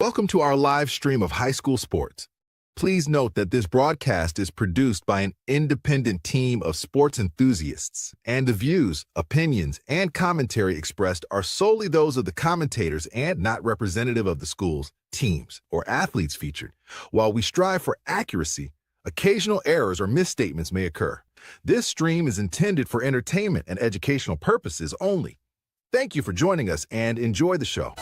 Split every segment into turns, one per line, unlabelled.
Welcome to our live stream of high school sports. Please note that this broadcast is produced by an independent team of sports enthusiasts, and the views, opinions, and commentary expressed are solely those of the commentators and not representative of the schools, teams, or athletes featured. While we strive for accuracy, occasional errors or misstatements may occur. This stream is intended for entertainment and educational purposes only. Thank you for joining us and enjoy the show.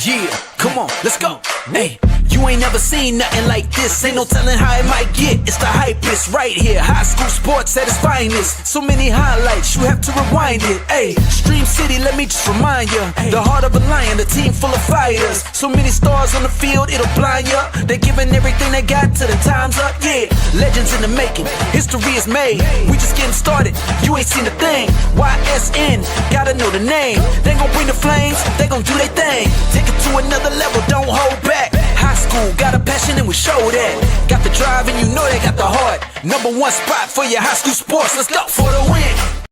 Yeah, come on, let's go. Hey, you ain't never seen nothing like this. Ain't no telling how it might get. It's the hypest right here. High school sports at its finest. So many highlights, you have to rewind it. Hey, Stream City, let me just remind you. The heart of a lion, the team full of fighters. So many stars on the field, it'll blind you. They're giving everything they got till the time's up. Yeah, legends in the making. History is made. We just getting started. You ain't seen a thing. YSN, gotta know the name. They gon' bring the flames. They gon' do their thing. Take it to another level, don't hold back. High school, got a passion and we show that. Got the drive and you know they got the heart. #1 spot for your high school sports. Let's go for the win.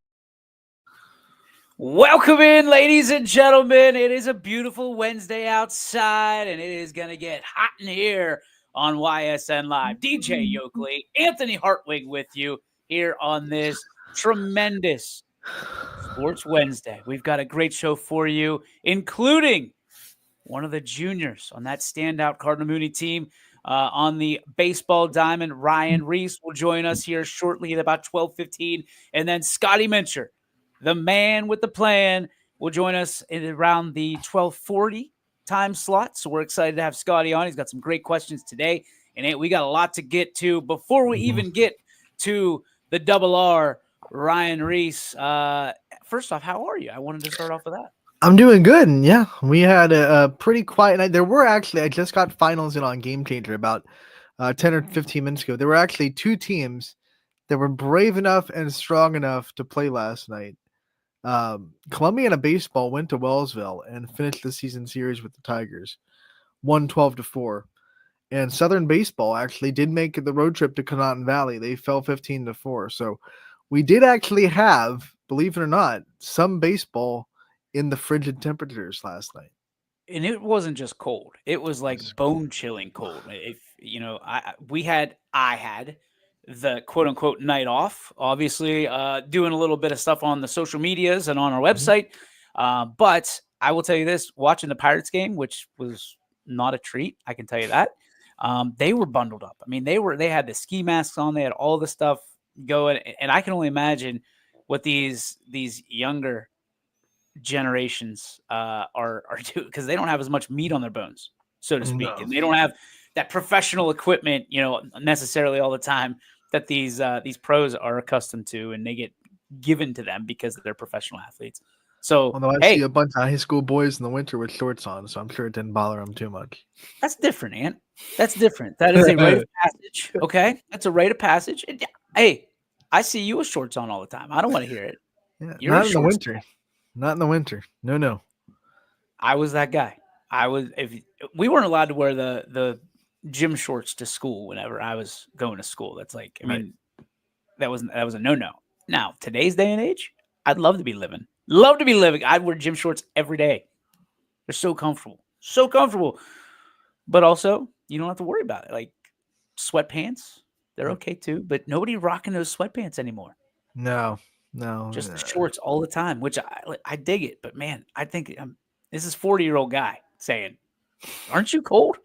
Welcome in, ladies and gentlemen. It is a beautiful Wednesday outside, and it is going to get hot in here on YSN Live. DJ Yoakley, Anthony Hartwig with you here on this tremendous Sports Wednesday. We've got a great show for you, including one of the juniors on that standout Cardinal Mooney team on the baseball diamond. Ryan Reese will join us here shortly at about 12:15. And then Scotty Mincher, the man with the plan, will join us in around the 12:40 time slot. So we're excited to have Scotty on. He's got some great questions today. And we got a lot to get to. Before we even get to the double R, Ryan Reese, first off, how are you? I wanted to start off with that.
I'm doing good. And yeah, we had a pretty quiet night. There were actually, I just got finals in on Game Changer about 10 or 15 minutes ago. There were actually two teams that were brave enough and strong enough to play last night. Columbiana Baseball went to Wellsville and finished the season series with the Tigers, won 12-4. And Southern Baseball actually did make the road trip to Conotton Valley. They fell 15-4. So we did actually have, believe it or not, some baseball in the frigid temperatures last night.
And it wasn't just cold. It was like bone-chilling cold. If you know, I had the quote-unquote night off, obviously doing a little bit of stuff on the social medias and on our website. But I will tell you this, watching the Pirates game, which was not a treat, I can tell you that, they were bundled up. I mean, they had the ski masks on, they had all the stuff going, and I can only imagine what these younger generations are doing, because they don't have as much meat on their bones, so to speak.
No.
And they don't have that professional equipment, necessarily all the time that these pros are accustomed to, and they get given to them because they're professional athletes. So
Although I see a bunch of high school boys in the winter with shorts on, so I'm sure it didn't bother them too much.
That's different, Ant. That's different. That is a rite of passage. Okay, that's a rite of passage. And, hey, I see you with shorts on all the time. I don't want to hear it.
Yeah,
You're
not
a
in the
shorts
winter.
guy.
Not in the winter. No.
I was that guy. If we weren't allowed to wear the gym shorts to school whenever I was going to school. That's like, I mean, that was a no-no. Now, today's day and age, I'd love to be living. I'd wear gym shorts every day. They're so comfortable. But also, you don't have to worry about it. Like sweatpants, they're okay too, but nobody rocking those sweatpants anymore.
No.
Just the shorts all the time, which I dig it. But man, I think this is 40-year-old guy saying, "Aren't you cold?"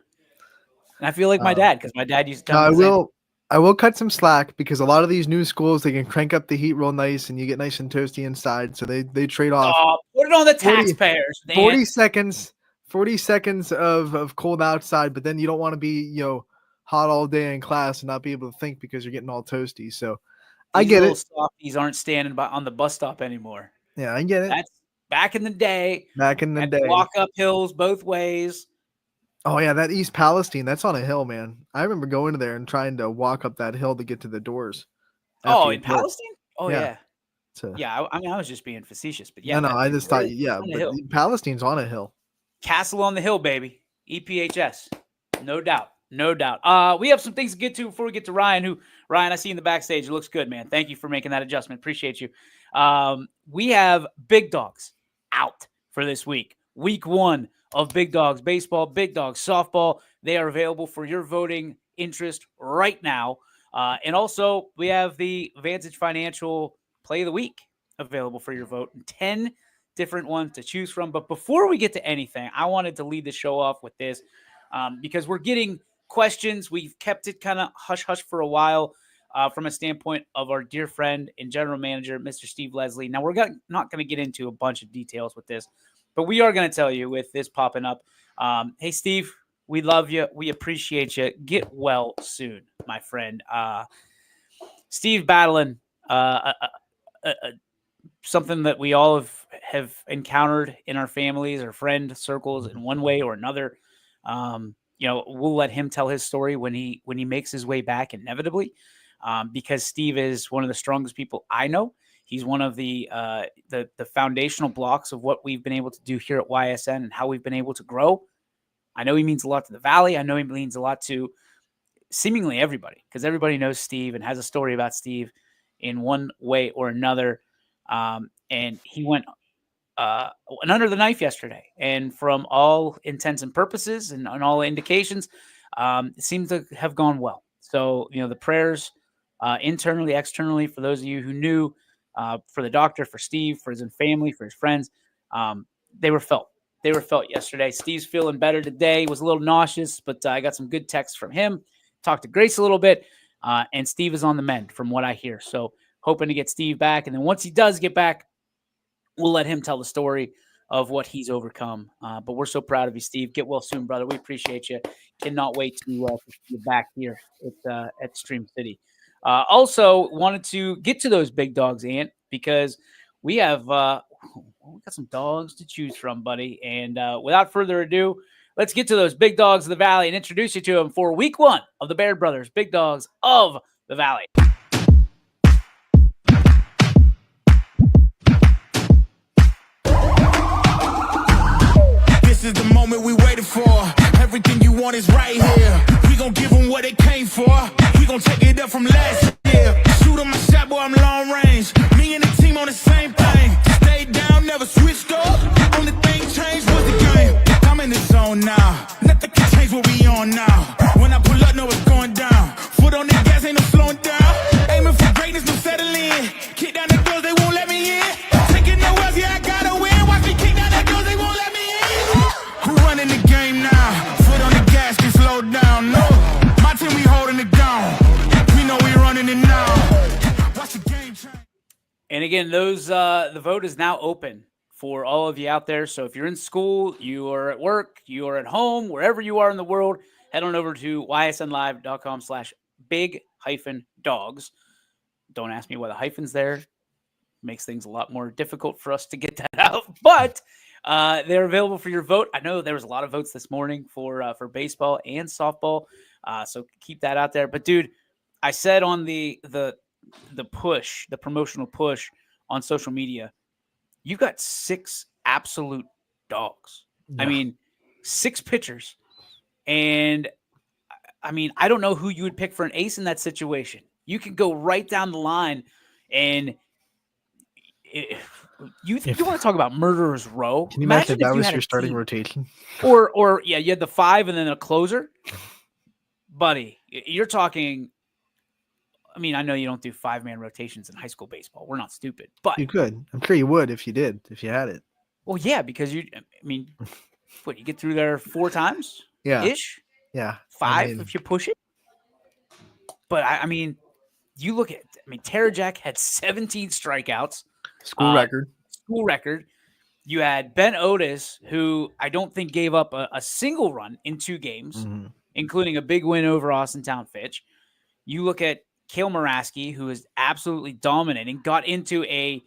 And I feel like my dad, because my dad used to tell me.
I will cut some slack, because a lot of these new schools, they can crank up the heat real nice and you get nice and toasty inside. So they trade off.
Put it on the taxpayers.
40 seconds of cold outside, but then you don't want to be hot all day in class and not be able to think because you're getting all toasty. So I get it.
Softies aren't standing on the bus stop anymore.
Yeah, I get it.
That's back in the day.
Back in the day.
Walk up hills both ways.
Oh yeah, that East Palestine, that's on a hill, man. I remember going there and trying to walk up that hill to get to the doors after
Oh,
you
in
park.
Palestine? Oh
Yeah.
yeah.
So
Yeah, I mean, I was just being facetious, but
no,
yeah,
no,
that
I
dude,
just thought,
it's
yeah,
on the
but
hill.
Palestine's on a hill.
Castle on the Hill, baby. EPHS. No doubt. No doubt. We have some things to get to before we get to Ryan, Ryan, I see in the backstage. It looks good, man. Thank you for making that adjustment. Appreciate you. We have big dogs out for this week. Week 1 of Big Dogs Baseball, Big Dogs Softball. They are available for your voting interest right now. And also, we have the Vantage Financial Play of the Week available for your vote. 10 different ones to choose from. But before we get to anything, I wanted to lead the show off with this because we're getting questions. We've kept it kind of hush-hush for a while from a standpoint of our dear friend and general manager, Mr. Steve Leslie. Now, we're not going to get into a bunch of details with this, but we are going to tell you with this popping up. Hey, Steve, we love you. We appreciate you. Get well soon, my friend. Steve battling something that we all have encountered in our families or friend circles in one way or another. We'll let him tell his story when he makes his way back inevitably, because Steve is one of the strongest people I know. He's one of the foundational blocks of what we've been able to do here at YSN and how we've been able to grow. I know he means a lot to the Valley. I know he means a lot to seemingly everybody, because everybody knows Steve and has a story about Steve in one way or another. And he went under the knife yesterday, and from all intents and purposes and on all indications, it seems to have gone well. So, the prayers internally, externally, for those of you who knew, for the doctor, for Steve, for his family, for his friends, they were felt. They were felt yesterday. Steve's feeling better today. Was a little nauseous, but I got some good texts from him. Talked to Grace a little bit, and Steve is on the mend from what I hear. So hoping to get Steve back. And then once he does get back, we'll let him tell the story of what he's overcome. But we're so proud of you, Steve. Get well soon, brother. We appreciate you. Cannot wait to see you back here at Stream City. Also, wanted to get to those big dogs, Ant, because we have we got some dogs to choose from, buddy. And without further ado, let's get to those big dogs of the Valley and introduce you to them for week 1 of the Baird Brothers, Big Dogs of the Valley.
This is the moment we waited for. Everything you want is right here. We gon' give them what they came for. We gon' take it up from last year. Shoot 'em my shot, boy, I'm long range. Me and the team on the same thing. Stayed down, never switched up. Only thing changed was the game. I'm in the zone now. Nothing can change what we on now. When I pull up, know it's going down. Foot on the gas, ain't no slowing down. Aiming for greatness, no settling. Kick down the doors, they won't let me in. Taking no else, yeah, I gotta win. Watch me kick down the doors, they won't let me in. Who running the game now? Foot on the gas, can slow down. No, my team, we holding it down. We know we running it now. Watch the game change.
And again, those the vote is now open for all of you out there. So if you're in school, you are at work, you are at home, wherever you are in the world, head on over to ysnlive.com/big-dogs. Don't ask me why the hyphen's there. Makes things a lot more difficult for us to get that out. But they're available for your vote. I know there was a lot of votes this morning for baseball and softball, so keep that out there. But dude, I said on the push, the promotional push on social media, you got 6 absolute dogs. Yeah. I mean, 6 pitchers, and I mean, I don't know who you would pick for an ace in that situation. You could go right down the line, and you want to talk about murderer's row?
Can you imagine if that was your starting rotation?
Or yeah, you had the 5 and then a closer. Buddy, you're talking. I mean, I know you don't do 5-man rotations in high school baseball. We're not stupid, but
you could. I'm sure you would if you did, if you had it.
Well, yeah, because you get through there 4 times?
Yeah.
Ish?
Yeah.
5 if you push it. But I mean, you look at, Terajak had 17 strikeouts.
School record.
You had Ben Otis, who I don't think gave up a single run in 2 games, including a big win over Austintown Fitch. You look at Cale Muraski, who is absolutely dominating, got into a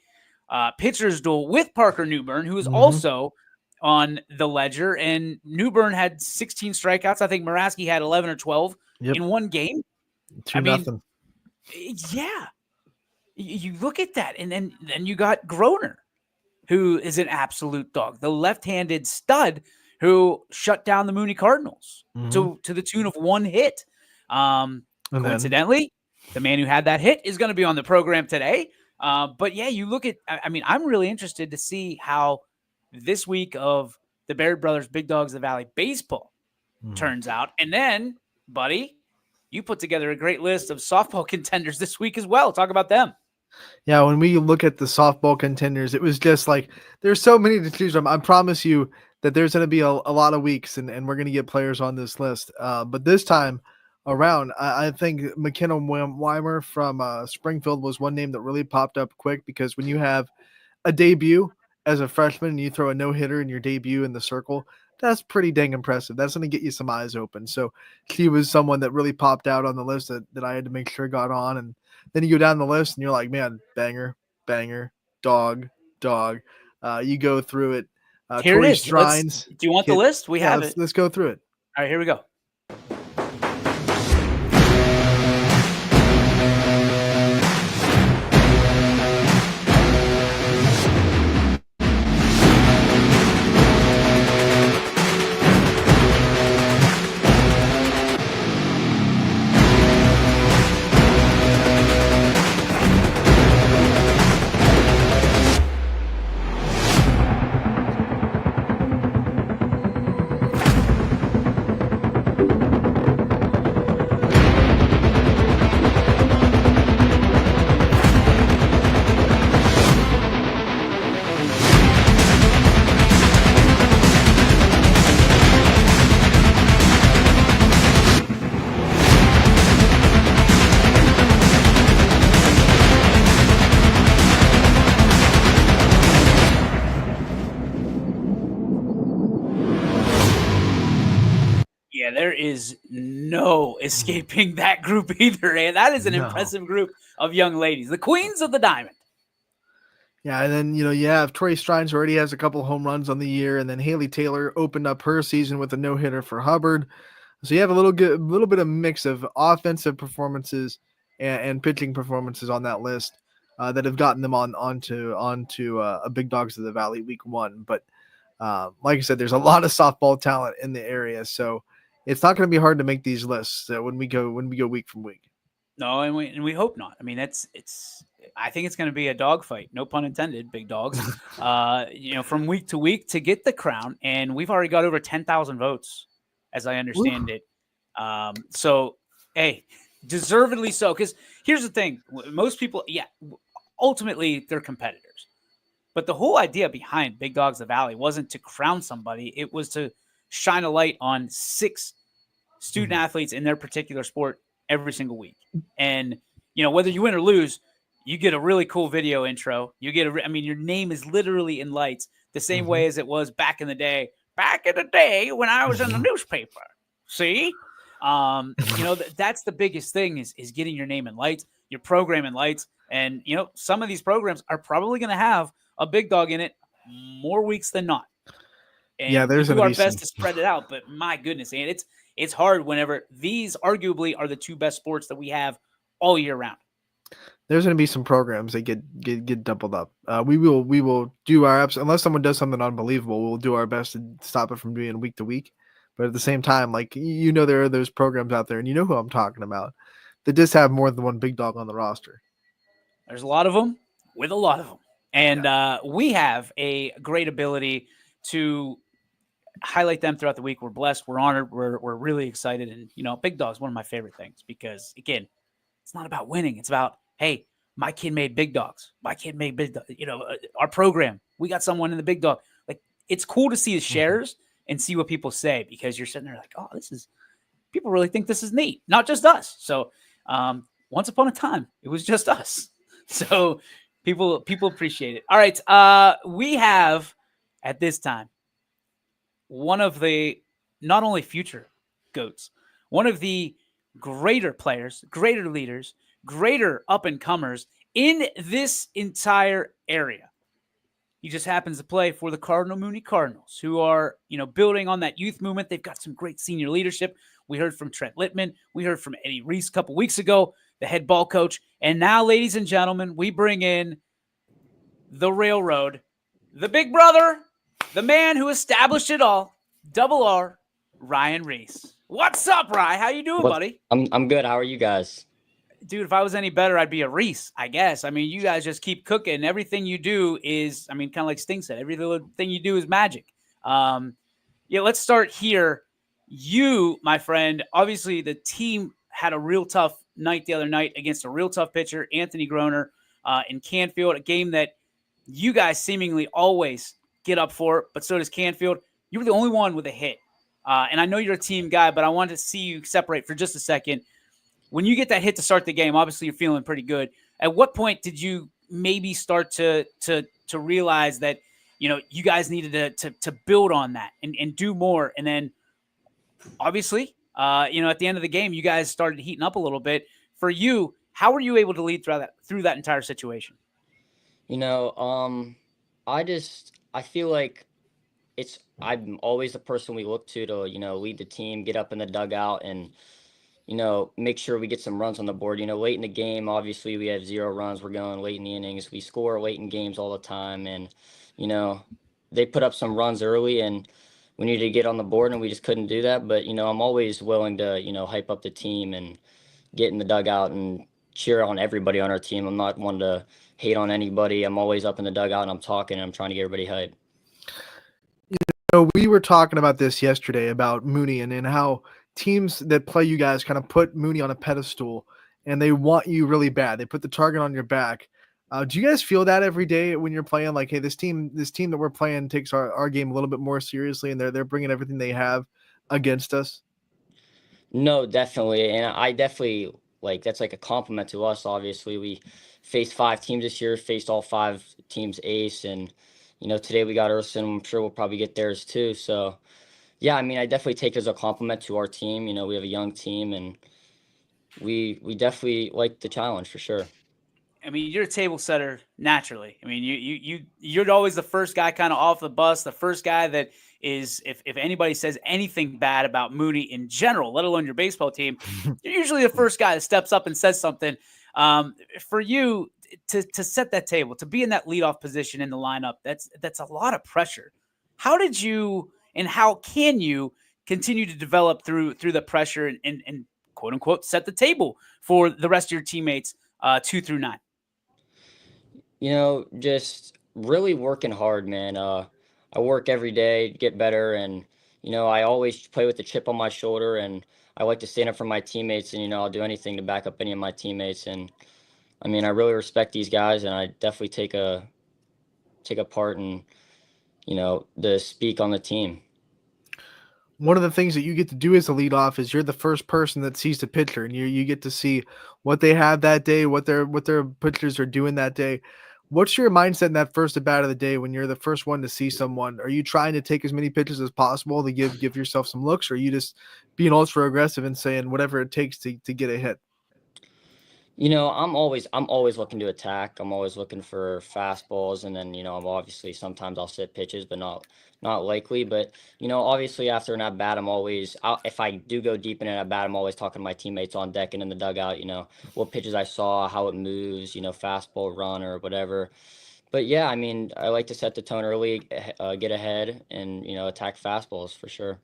pitcher's duel with Parker Newburn, who is also on the ledger, and Newbern had 16 strikeouts. I think Muraski had 11 or 12 in one game.
2-0.
Yeah. You look at that, and then you got Groner, who is an absolute dog. The left-handed stud who shut down the Mooney Cardinals to the tune of 1 hit. Coincidentally, the man who had that hit is going to be on the program today. But yeah, you look at, I mean, I'm really interested to see how this week of the Baird Brothers Big Dogs of the Valley baseball turns out. And then, buddy, you put together a great list of softball contenders this week as well. Talk about them.
Yeah, when we look at the softball contenders, it was just like there's so many to choose from. I promise you that there's going to be a lot of weeks, and we're going to get players on this list. But this time around, I think McKenna Weimer from Springfield was one name that really popped up quick, because when you have a debut as a freshman and you throw a no-hitter in your debut in the circle, that's pretty dang impressive. That's going to get you some eyes open. So she was someone that really popped out on the list that I had to make sure got on. And then you go down the list and you're like, man, banger, banger, dog. You go through it.
Here
Tori
it is.
Strines.
Do you want the list? We have it.
Let's go through it.
All right, here we go. Yeah, there is no escaping that group either, and that is an impressive group of young ladies, the queens of the diamond.
Yeah, and then, you have Tori Strines already has a couple home runs on the year, and then Haley Taylor opened up her season with a no-hitter for Hubbard. So you have a little bit of mix of offensive performances and pitching performances on that list that have gotten them onto a Big Dogs of the Valley week 1. But like I said, there's a lot of softball talent in the area, so it's not going to be hard to make these lists when we go week from week.
No, and we hope not. I mean, I think it's going to be a dogfight, no pun intended, big dogs. From week to week to get the crown, and we've already got over 10,000 votes, as I understand it. So, hey, deservedly so. Because here's the thing: most people, ultimately they're competitors, but the whole idea behind Big Dogs of the Valley wasn't to crown somebody; it was to shine a light on 6 student athletes in their particular sport every single week. And, whether you win or lose, you get a really cool video intro. You get your name is literally in lights the same way as it was back in the day when I was in the newspaper. See, that's the biggest thing is getting your name in lights, your program in lights. And, some of these programs are probably going to have a big dog in it more weeks than not. And
there's
we do our best to spread it out, but my goodness, and it's hard whenever these arguably are the 2 best sports that we have all year round.
There's going to be some programs that get doubled up. We will do our absolute, unless someone does something unbelievable, we'll do our best to stop it from being week to week. But at the same time, there are those programs out there, and you know who I'm talking about, that just have more than one big dog on the roster.
There's a lot of them with a lot of them, and we have a great ability to highlight them throughout the week. We're blessed. We're honored. We're really excited. And, Big Dog's one of my favorite things because, again, it's not about winning. It's about, hey, my kid made Big Dogs. My kid made Big Dogs. Our program, we got someone in the Big Dog. Like, it's cool to see the shares and see what people say because you're sitting there like, oh, people really think this is neat. Not just us. So once upon a time, it was just us. So people appreciate it. All right. We have at this time one of the not only future GOATs, one of the greater players, greater leaders, greater up-and-comers in this entire area. He just happens to play for the Cardinal Mooney Cardinals, who are, building on that youth movement. They've got some great senior leadership. We heard from Trent Littman. We heard from Eddie Reese a couple weeks ago, the head ball coach. And now, ladies and gentlemen, we bring in the Railroad, the big brother, the man who established it all, Double R, Ryan Reese. What's up, Ryan? How you doing, buddy?
I'm good. How are you guys?
Dude, if I was any better, I'd be a Reese, I guess. I mean, you guys just keep cooking. Everything you do is, kind of like Sting said, everything you do is magic. Let's start here. You, my friend, obviously the team had a real tough night the other night against a real tough pitcher, Anthony Groner, in Canfield, a game that you guys seemingly always get up for, but so does Canfield. You were the only one with a hit. And I know you're a team guy, but I wanted to see you separate for just a second. When you get that hit to start the game, obviously you're feeling pretty good. At what point did you maybe start to realize that, you guys needed to build on that and do more? And then obviously, at the end of the game, you guys started heating up a little bit. For you, how were you able to lead through that entire situation?
I feel like I'm always the person we look to lead the team, get up in the dugout and, make sure we get some runs on the board. Late in the game, obviously we have 0 runs. We're going late in the innings. We score late in games all the time. And, they put up some runs early and we needed to get on the board and we just couldn't do that. But, I'm always willing to, hype up the team and get in the dugout and cheer on everybody on our team. I'm not one to hate on anybody. I'm always up in the dugout and I'm talking and I'm trying to get everybody hyped.
We were talking about this yesterday about Mooney and how teams that play you guys kind of put Mooney on a pedestal and they want you really bad. They put the target on your back. Do you guys feel that every day when you're playing? Like, hey, this team that we're playing takes our game a little bit more seriously, and they're bringing everything they have against us.
No, definitely, and I definitely that's like a compliment to us. Obviously, we faced 5 teams this year, faced all 5 teams ace, and today we got Urson. I'm sure we'll probably get theirs too. So, yeah, I definitely take it as a compliment to our team. We have a young team, and we definitely like the challenge for sure.
You're a table setter naturally. You're always the first guy kind of off the bus, the first guy that is, if anybody says anything bad about Mooney in general, let alone your baseball team, you're usually the first guy that steps up and says something. For you to set that table, to be in that leadoff position in the lineup, that's a lot of pressure. How did you and how can you continue to develop through the pressure and quote unquote set the table for the rest of your teammates 2 through 9?
Just really working hard, man. I work every day to get better, and I always play with the chip on my shoulder, and I like to stand up for my teammates, and I'll do anything to back up any of my teammates. And I really respect these guys, and I definitely take a part in to speak on the team.
One of the things that you get to do as a leadoff is you're the first person that sees the pitcher, and you get to see what they have that day, what their pitchers are doing that day. What's your mindset in that first at bat of the day when you're the first one to see someone? Are you trying to take as many pitches as possible to give yourself some looks, or are you just being ultra aggressive and saying whatever it takes to get a hit?
I'm always looking to attack. I'm always looking for fastballs, and then I'm obviously sometimes I'll sit pitches, but not likely. But obviously after an at bat, I'm always out. If I do go deep in an at bat, I'm always talking to my teammates on deck and in the dugout. What pitches I saw, how it moves. Fastball, run, or whatever. But yeah, I like to set the tone early, get ahead, and attack fastballs for sure.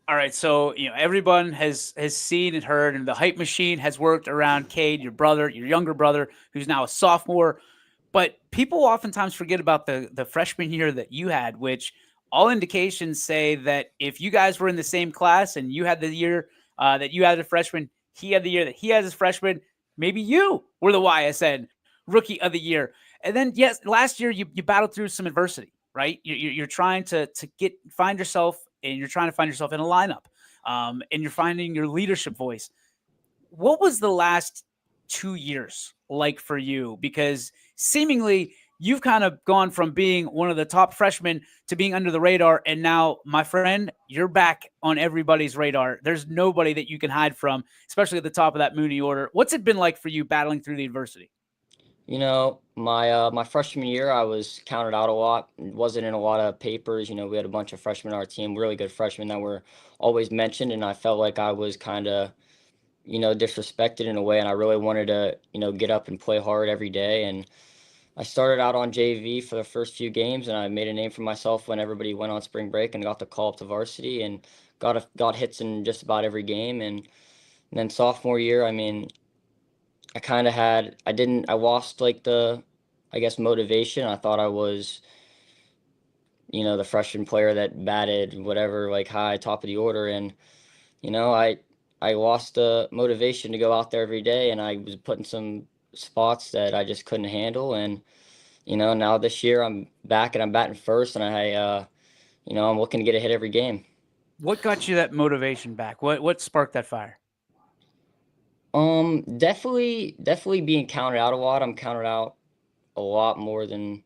All right, so everyone has seen and heard, and the hype machine has worked around Cade, your younger brother, who's now a sophomore. But people oftentimes forget about the freshman year that you had, which all indications say that if you guys were in the same class and you had the year that you had as a freshman, he had the year that he had as a freshman, maybe you were the YSN Rookie of the Year. And then, yes, last year you battled through some adversity, right? You're trying to find yourself. And you're trying to find yourself in a lineup, and you're finding your leadership voice. What was the last 2 years like for you? Because seemingly you've kind of gone from being one of the top freshmen to being under the radar. And now, my friend, you're back on everybody's radar. There's nobody that you can hide from, especially at the top of that Mooney order. What's it been like for you battling through the adversity?
My freshman year, I was counted out a lot. Wasn't in a lot of papers. We had a bunch of freshmen on our team, really good freshmen that were always mentioned, and I felt like I was kind of, disrespected in a way, and I really wanted to, get up and play hard every day. And I started out on JV for the first few games, and I made a name for myself when everybody went on spring break and got the call up to varsity, and got hits in just about every game. And then sophomore year, I mean, I lost like I guess, motivation. I thought I was, the freshman player that batted whatever, like high top of the order. And, you know, I, I lost the motivation to go out there every day, and I was put in some spots that I just couldn't handle. And, now this year I'm back and I'm batting first, and I'm looking to get a hit every game.
What got you that motivation back? What sparked that fire?
Definitely being counted out a lot. I'm counted out a lot more than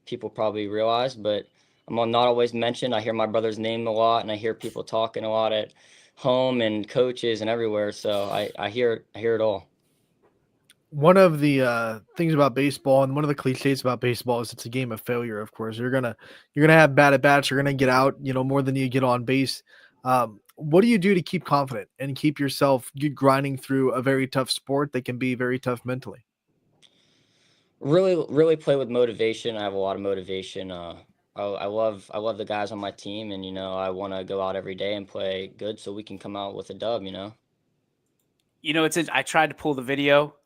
people probably realize, but not always mentioned. I hear my brother's name a lot, and I hear people talking a lot at home and coaches and everywhere. So I hear it all.
One of the things about baseball, and one of the cliches about baseball, is it's a game of failure. Of course, you're gonna have bad at bats. You're gonna get out, more than you get on base. What do you do to keep confident and keep yourself grinding through a very tough sport that can be very tough mentally?
Really, really play with motivation. I have a lot of motivation. I love the guys on my team, and I want to go out every day and play good so we can come out with a dub.
I tried to pull the video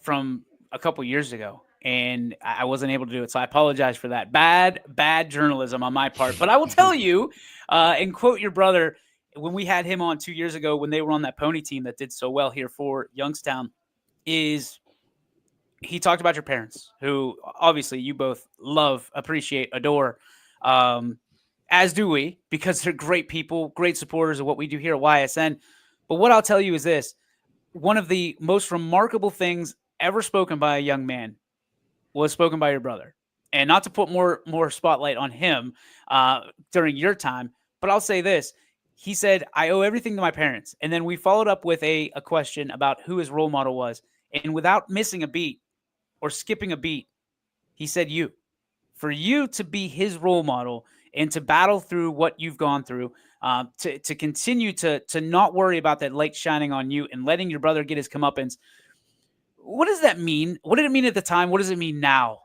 from a couple years ago, and I wasn't able to do it. So I apologize for that. Bad journalism on my part. But I will tell you, and quote your brother, when we had him on 2 years ago, when they were on that pony team that did so well here for Youngstown, is he talked about your parents, who obviously you both love, appreciate, adore, as do we, because they're great people, great supporters of what we do here at YSN. But what I'll tell you is this: one of the most remarkable things ever spoken by a young man was spoken by your brother. And not to put more spotlight on him during your time, but I'll say this. He said, I owe everything to my parents. And then we followed up with a question about who his role model was. And without missing a beat or skipping a beat, he said you. For you to be his role model and to battle through what you've gone through, to continue to not worry about that light shining on you and letting your brother get his comeuppance. What does that mean? What did it mean at the time? What does it mean now?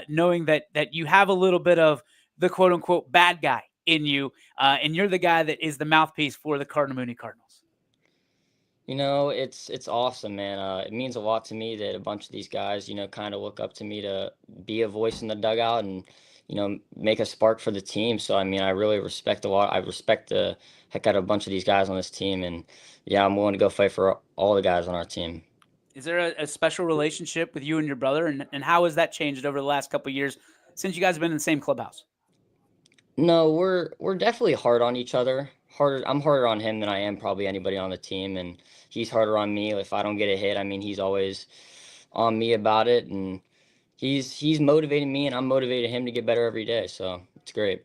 Knowing that you have a little bit of the quote unquote bad guy in you, and you're the guy that is the mouthpiece for the Cardinal Mooney Cardinals.
It's awesome, man. It means a lot to me that a bunch of these guys, kind of look up to me to be a voice in the dugout and, make a spark for the team. So, I mean, I really respect a lot. I respect the heck out of a bunch of these guys on this team. And yeah, I'm willing to go fight for all the guys on our team.
Is there a special relationship with you and your brother? And how has that changed over the last couple of years since you guys have been in the same clubhouse?
No, we're definitely hard on each other. I'm harder on him than I am probably anybody on the team, and he's harder on me. If I don't get a hit, I mean, he's always on me about it, and he's motivating me, and I'm motivating him to get better every day. So it's great.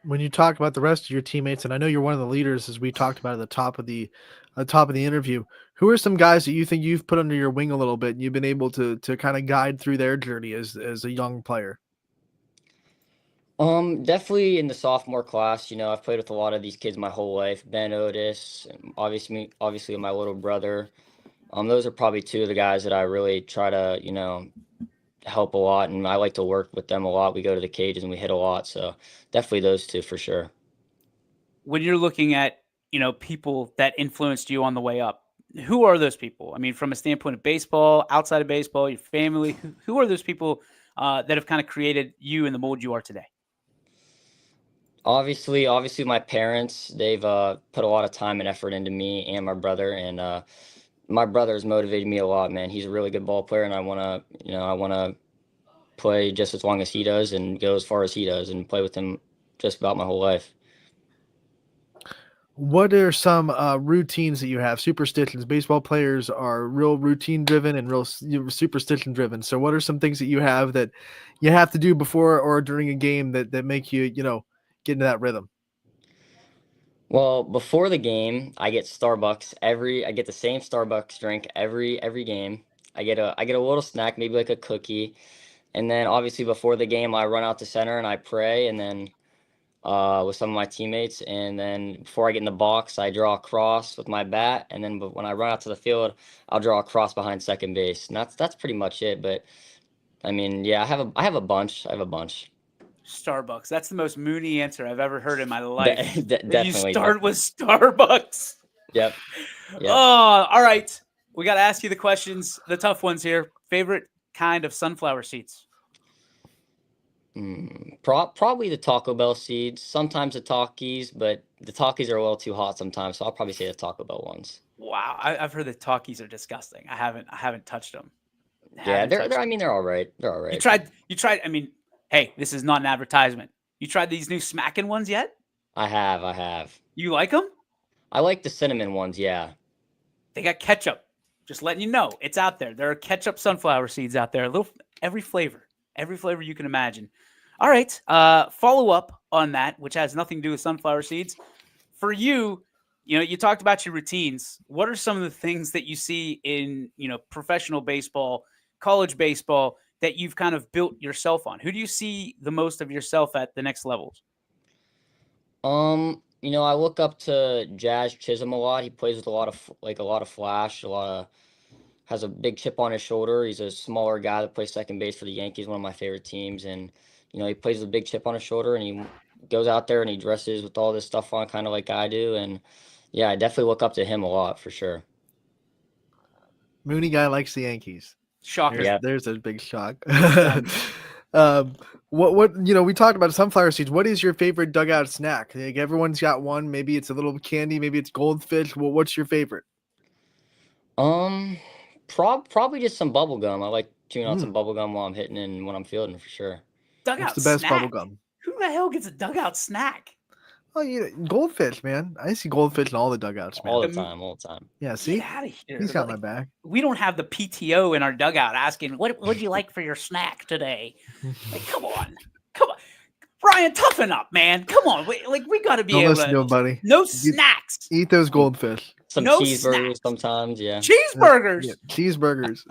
When you talk about the rest of your teammates, and I know you're one of the leaders, as we talked about at the top of the interview, who are some guys that you think you've put under your wing a little bit, and you've been able to kind of guide through their journey as a young player?
Definitely in the sophomore class. I've played with a lot of these kids my whole life. Ben Otis, and obviously my little brother. Those are probably two of the guys that I really try to, help a lot, and I like to work with them a lot. We go to the cages and we hit a lot, so definitely those two for sure.
When you're looking at, people that influenced you on the way up, who are those people? I mean, from a standpoint of baseball, outside of baseball, your family, who are those people that have kind of created you and the mold you are today?
Obviously my parents, they've put a lot of time and effort into me and my brother, and my brother has motivated me a lot, man. He's a really good ball player, and I want to play just as long as he does and go as far as he does and play with him just about my whole life.
What are some routines that you have? Superstitions. Baseball players are real routine driven and superstition driven. So what are some things that you have that you have to do before or during a game that make you, get into that rhythm?
Well, before the game, I get the same Starbucks drink every game. I get a little snack, maybe like a cookie, and then obviously before the game, I run out to center and I pray, and then with some of my teammates, and then before I get in the box, I draw a cross with my bat, and then when I run out to the field, I'll draw a cross behind second base, and that's pretty much it. But I mean, yeah, I have a bunch. I have a bunch.
Starbucks. That's the most Mooney answer I've ever heard in my life. That you
Definitely.
start with Starbucks.
Yep. Yep.
Oh, all right. We got to ask you the questions, the tough ones here. Favorite kind of sunflower seeds?
Probably the Taco Bell seeds. Sometimes the Takis, but the Takis are a little too hot sometimes, so I'll probably say the Taco Bell ones.
Wow, I've heard the Takis are disgusting. I haven't touched them.
Yeah, I mean, they're all right. They're all right.
You tried. I mean, hey, this is not an advertisement. You tried these new smacking ones yet?
I have.
You like them?
I like the cinnamon ones. Yeah.
They got ketchup. Just letting you know, it's out there. There are ketchup sunflower seeds out there. Every flavor you can imagine. All right. Follow up on that, which has nothing to do with sunflower seeds. For you, you talked about your routines. What are some of the things that you see in, professional baseball, college baseball that you've kind of built yourself on? Who do you see the most of yourself at the next levels?
I look up to Jazz Chisholm a lot. He plays with a lot of flash, has a big chip on his shoulder. He's a smaller guy that plays second base for the Yankees, one of my favorite teams. And, he plays with a big chip on his shoulder, and he goes out there and he dresses with all this stuff on, kind of like I do. And yeah, I definitely look up to him a lot for sure.
Mooney guy likes the Yankees.
Shocker.
There's a big shock. We talked about sunflower seeds. What is your favorite dugout snack? Like, everyone's got one. Maybe it's a little candy. Maybe it's goldfish. What's your favorite?
Probably just some bubble gum. I like chewing on some bubble gum while I'm hitting and when I'm fielding for sure.
Dugout
What's the best
snack?
bubble gum?
Who the hell gets a dugout snack?
Oh, goldfish, man. I see goldfish in all the dugouts, man.
All the time.
Yeah, see?
Get out of here.
He's got my back.
We don't have the PTO in our dugout asking, what'd you like for your snack today? Like, come on. Ryan, toughen up, man. Come on. We got to be able
listen to him, buddy.
No snacks.
Eat those goldfish.
Some
No
cheeseburgers
snacks.
sometimes, yeah.
Cheeseburgers.
Yeah, cheeseburgers.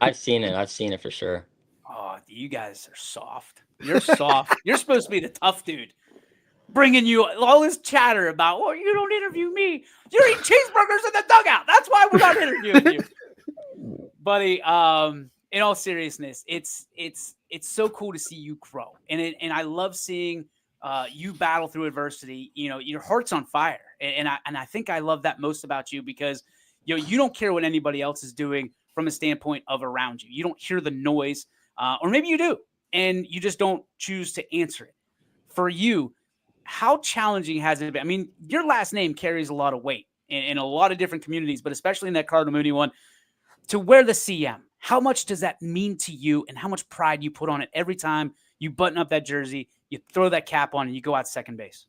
I've seen it. I've seen it for sure.
Oh, you guys are soft. You're soft. You're supposed to be the tough dude. Bringing you all this chatter about, you don't interview me. You're eating cheeseburgers in the dugout. That's why we're not interviewing you. Buddy, in all seriousness, it's so cool to see you grow. And I love seeing you battle through adversity. Your heart's on fire. And I think I love that most about you because you don't care what anybody else is doing from a standpoint of around you. You don't hear the noise, or maybe you do, and you just don't choose to answer it. For you, how challenging has it been? I mean, your last name carries a lot of weight in a lot of different communities, but especially in that Cardinal Mooney one. To wear the CM, how much does that mean to you, and how much pride you put on it every time you button up that jersey, you throw that cap on, and you go out second base?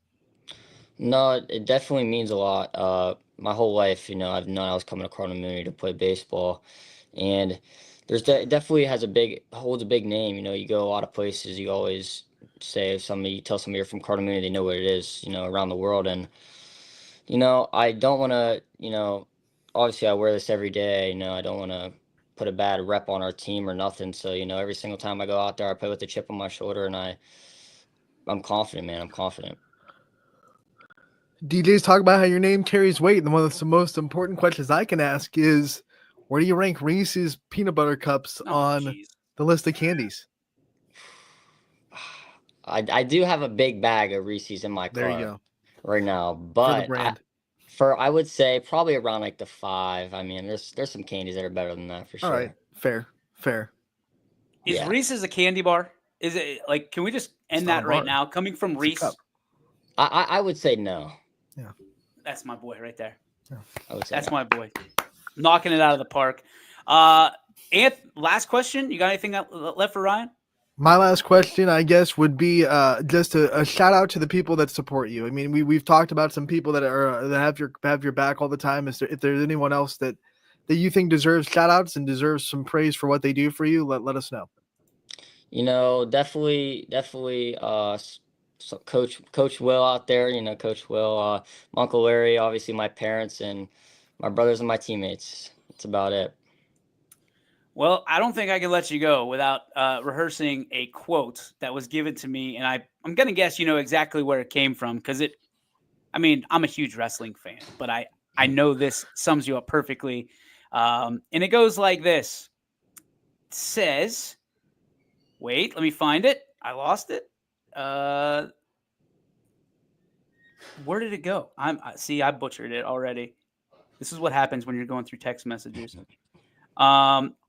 No, it definitely means a lot. My whole life, I've known I was coming to Cardinal Mooney to play baseball, and there's definitely holds a big name. You go a lot of places, you always say you tell somebody you're from Cardinal Mooney, they know what it is, around the world. And, I don't want to, obviously I wear this every day, I don't want to put a bad rep on our team or nothing. So, every single time I go out there, I play with a chip on my shoulder, and I'm confident, man. I'm confident.
DJs talk about how your name carries weight. And one of the most important questions I can ask is, where do you rank Reese's peanut butter cups on the list of candies?
I do have a big bag of Reese's in my car
There you go.
right now, but I would say probably around like the 5. I mean, there's some candies that are better than that for sure.
All right, fair.
Is Reese's a candy bar? Is it like? Can we just end that right now? Coming from Reese,
I would say no.
Yeah,
that's my boy right there.
Yeah.
I would say
that's
no.
my boy, knocking it out of the park. Last question. You got anything left for Ryan?
My last question, I guess, would be just a shout out to the people that support you. I mean, we've talked about some people that have your back all the time. If there's anyone else that you think deserves shout outs and deserves some praise for what they do for you, let us know.
Definitely. So Coach Will out there, Coach Will, my Uncle Larry, obviously my parents and my brothers and my teammates. That's about it.
Well, I don't think I can let you go without rehearsing a quote that was given to me, and I'm gonna guess you know exactly where it came from because it. I mean, I'm a huge wrestling fan, but I know this sums you up perfectly, and it goes like this: it says, "Wait, let me find it. I lost it. Where did it go? I butchered it already. This is what happens when you're going through text messages.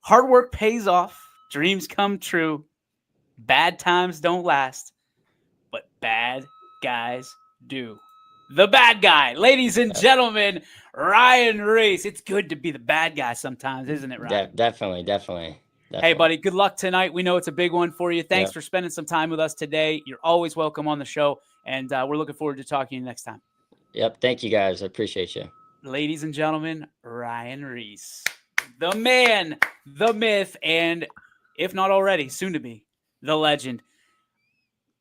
Hard work pays off. Dreams come true. Bad times don't last, but bad guys do. The bad guy, ladies and gentlemen, Ryan Reese. It's good to be the bad guy sometimes, isn't it, Ryan?
Definitely.
Hey, buddy, good luck tonight. We know it's a big one for you. Thanks
Yep.
for spending some time with us today. You're always welcome on the show, and we're looking forward to talking to you next time.
Yep. Thank you guys. I appreciate you.
Ladies and gentlemen, Ryan Reese, the man, the myth, and if not already, soon to be, the legend.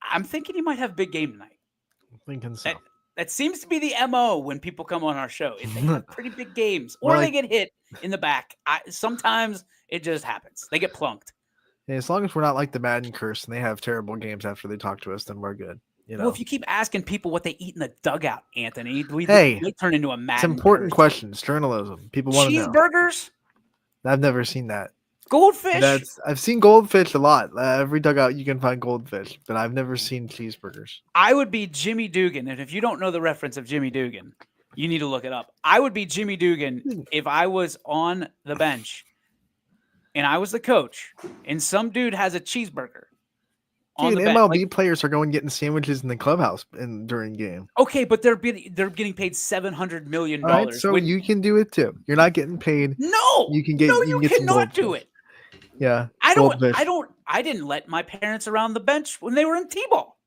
I'm thinking he might have a big game tonight.
I'm thinking so.
That seems to be the MO when people come on our show. Is they have pretty big games, or
Well,
they get hit in the back. Sometimes it just happens. They get plunked.
Yeah, as long as we're not like the Madden curse and they have terrible games after they talk to us, then we're good. You know,
Well, if you keep asking people what they eat in the dugout, Anthony, we turn into a
it's
Madden
important
curse.
questions. Journalism. People want to know.
Cheeseburgers,
I've never seen that.
goldfish.
I've seen goldfish a lot. Every dugout you can find goldfish, but I've never seen cheeseburgers.
I would be Jimmy Dugan, and if you don't know the reference of Jimmy Dugan, you need to look it up. I would be Jimmy Dugan if I was on the bench and I was the coach, and some dude has a cheeseburger on
Dude,
the bench.
MLB players are going getting sandwiches in the clubhouse during game.
Okay, but they're getting paid $700 million.
All right, so you can do it too. You're not getting paid.
No,
You can get.
no,
you
you
can get some
cannot do
goldfish.
it.
Yeah,
I
goldfish.
didn't let my parents around the bench when they were in T-ball.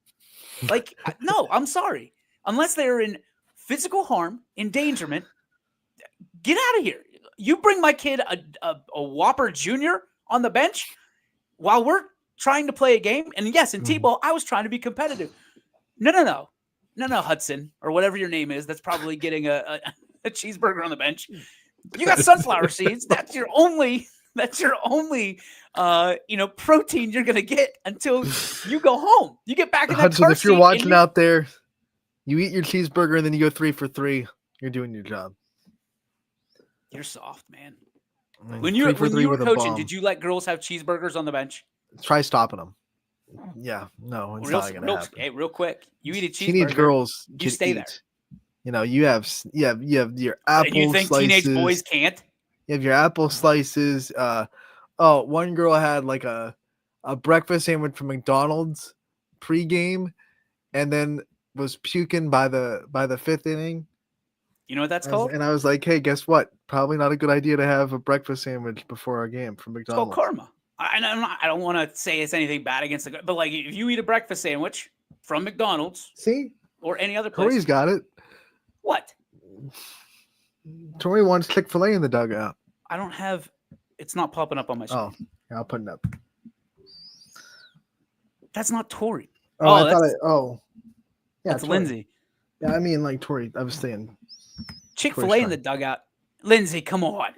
Like, no, I'm sorry. Unless they're in physical harm, endangerment, get out of here. You bring my kid a Whopper Jr. on the bench while we're trying to play a game. And yes, in T-ball, I was trying to be competitive. No, Hudson, or whatever your name is, that's probably getting a cheeseburger on the bench. You got sunflower seeds. That's your only protein you're gonna get until you go home. You get back in that
Hudson,
car
if you're
seat
watching out there, you eat your cheeseburger and then you go 3 for 3. You're doing your job.
You're soft, man.
I mean,
When you
3 for 3
were
with a
coaching,
bomb.
did you let girls have cheeseburgers on the bench?
Try stopping them? Yeah, no, it's not gonna happen.
Hey, real quick. You eat a cheeseburger.
Teenage girls,
you
can
stay there.
eat. You know, you have your apple
And you think
slices.
teenage boys can't?
You have your apple slices. One girl had like a breakfast sandwich from McDonald's pregame, and then was puking by the 5th inning.
You know what that's called?
And I was like, hey, guess what? Probably not a good idea to have a breakfast sandwich before a game from
It's called
McDonald's.
karma. I don't want to say it's anything bad against the, but like if you eat a breakfast sandwich from McDonald's
See,
or any other place,
Tori's got it.
what?
Tori wants Chick-fil-A in the dugout.
I don't have. It's not popping up on my screen.
Oh, yeah, I'll put it up.
That's not Tori.
Oh, I
that's-
thought it. Oh, yeah,
That's
Tori.
Lindsay.
Yeah, I mean like Tori. I was saying.
Chick-fil-A in the dugout. Lindsay, come on.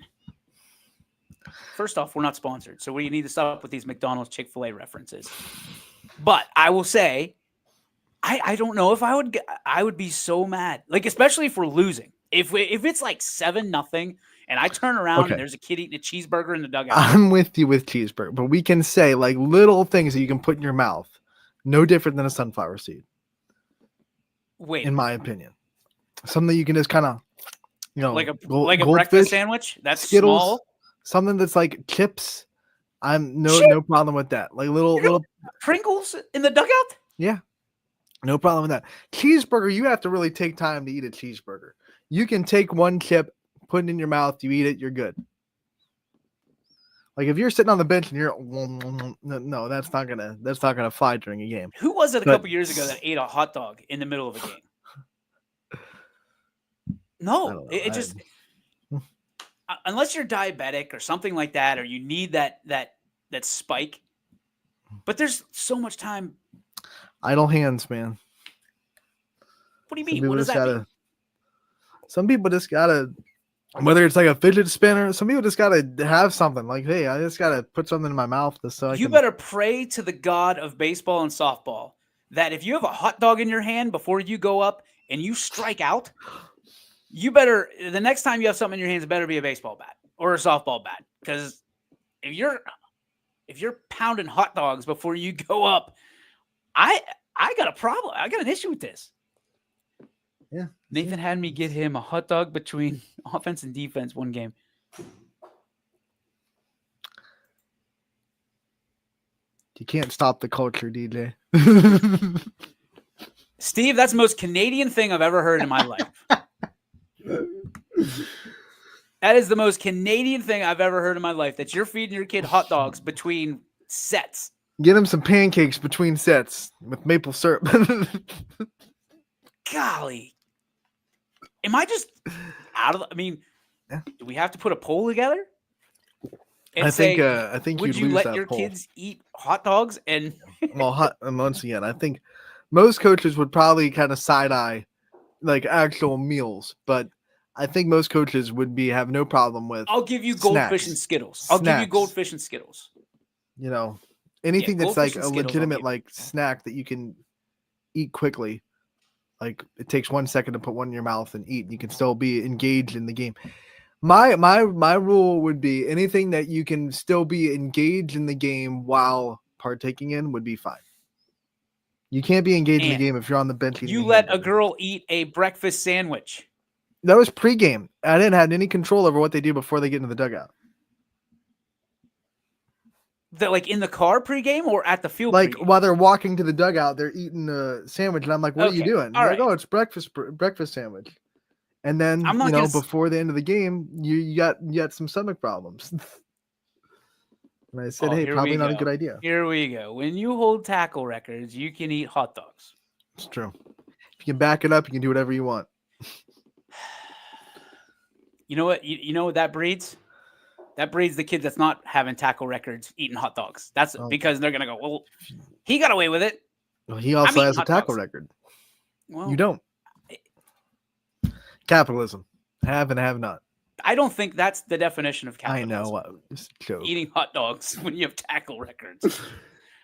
First off, we're not sponsored, so we need to stop with these McDonald's Chick-fil-A references. But I will say, I don't know if I would be so mad, like especially if we're losing. If it's like 7-0 and I turn around
Okay.
and there's a kid eating a cheeseburger in the dugout.
I'm with you with cheeseburger, but we can say like little things that you can put in your mouth, no different than a sunflower seed,
Wait,
in my opinion. Something that you can just kind of,
like a
goldfish,
breakfast sandwich? That's
Skittles,
small.
something that's like chips. I'm
Chip?
no problem with that. Like little,
Pringles in the dugout?
yeah, no problem with that. Cheeseburger, you have to really take time to eat a cheeseburger. You can take one chip, put it in your mouth, you eat it, you're good. Like if you're sitting on the bench and you're no, that's not gonna fly during a game.
Who was it a
But-
couple years ago that ate a hot dog in the middle of a game? No,
I don't know.
it just unless you're diabetic or something like that, or you need that spike. But there's so much time.
Idle hands, man.
What do you
Some
mean? What
people
does
just
that
gotta.
mean?
Some people just gotta Whether it's like a fidget spinner, some people just gotta have something. Like, hey, I just gotta put something in my mouth just so I
You
can.
better pray to the god of baseball and softball that if you have a hot dog in your hand before you go up and you strike out, you better, the next time you have something in your hands, it better be a baseball bat or a softball bat. Because if you're pounding hot dogs before you go up, I got a problem. I got an issue with this.
Yeah.
Nathan had me get him a hot dog between offense and defense one game.
You can't stop the culture, DJ.
Steve, that's the most Canadian thing I've ever heard in my life. That is the most Canadian thing I've ever heard in my life, that you're feeding your kid hot dogs between sets.
Get him some pancakes between sets with maple syrup.
Golly. Am I just out of the, I mean, do we have to put a poll together? And
I think
would
you'd
you
lose
let
that
your
poll.
kids eat hot dogs? And
Well, once again, I think most coaches would probably kind of side eye like actual meals, but I think most coaches would have no problem with
I'll give you goldfish
Snacks.
and Skittles. I'll give you
Snacks.
goldfish and Skittles.
Anything that's like
goldfish and
a
Skittles, I'll
legitimate
give.
like snack that you can eat quickly. Like it takes 1 second to put one in your mouth and eat. You can still be engaged in the game. My rule would be anything that you can still be engaged in the game while partaking in would be fine. You can't be engaged in
And
the game if you're on the bench. eating
You
a
let a
hamburger.
girl eat a breakfast sandwich.
That was pregame. I didn't have any control over what they do before they get into the dugout.
That like in the car pregame or at the field
Like
pregame?
while they're walking to the dugout, they're eating a sandwich, and I'm like, "What are you
Okay,
doing?"
all
They're like,
right.
"Oh, it's breakfast sandwich." And then
I'm not gonna s-
before the end of the game, you got some stomach problems. And I said,
Oh,
"Hey,
here
probably
we
not a
go.
good idea."
Here we go. When you hold tackle records, you can eat hot dogs.
It's true. If you can back it up, you can do whatever you want.
You know what? You know what that breeds? That breeds the kid that's not having tackle records eating hot dogs. That's
Oh.
because they're gonna go, well, he got away with it.
Well, he also
eating
has a
hot
tackle
dogs.
record.
Well,
You don't. Capitalism. Have and have not.
I don't think that's the definition of
I
capitalism.
know. It's a joke.
Eating hot dogs when you have tackle records.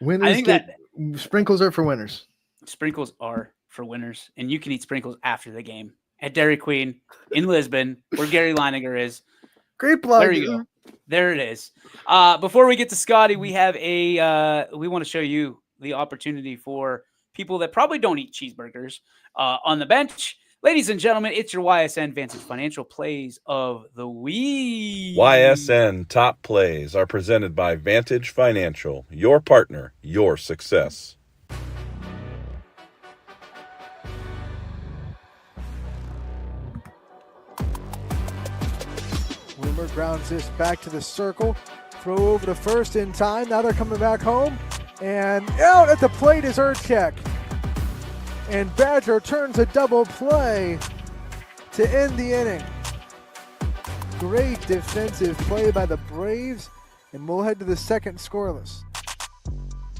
Winners
I think
get, sprinkles are for winners.
Sprinkles are for winners, and you can eat sprinkles after the game at Dairy Queen in Lisbon, where Gary Leininger is.
Great plug.
There you go. There it is. Before we get to Scotty, we have we want to show you the opportunity for people that probably don't eat cheeseburgers on the bench. Ladies and gentlemen, it's your YSN Vantage Financial Plays of the Week.
YSN Top Plays are presented by Vantage Financial, your partner, your success.
Wilmer grounds this back to the circle. Throw over to first in time. Now they're coming back home. And out at the plate is Urchek. And Badger turns a double play to end the inning. Great defensive play by the Braves. And we'll head to the second scoreless.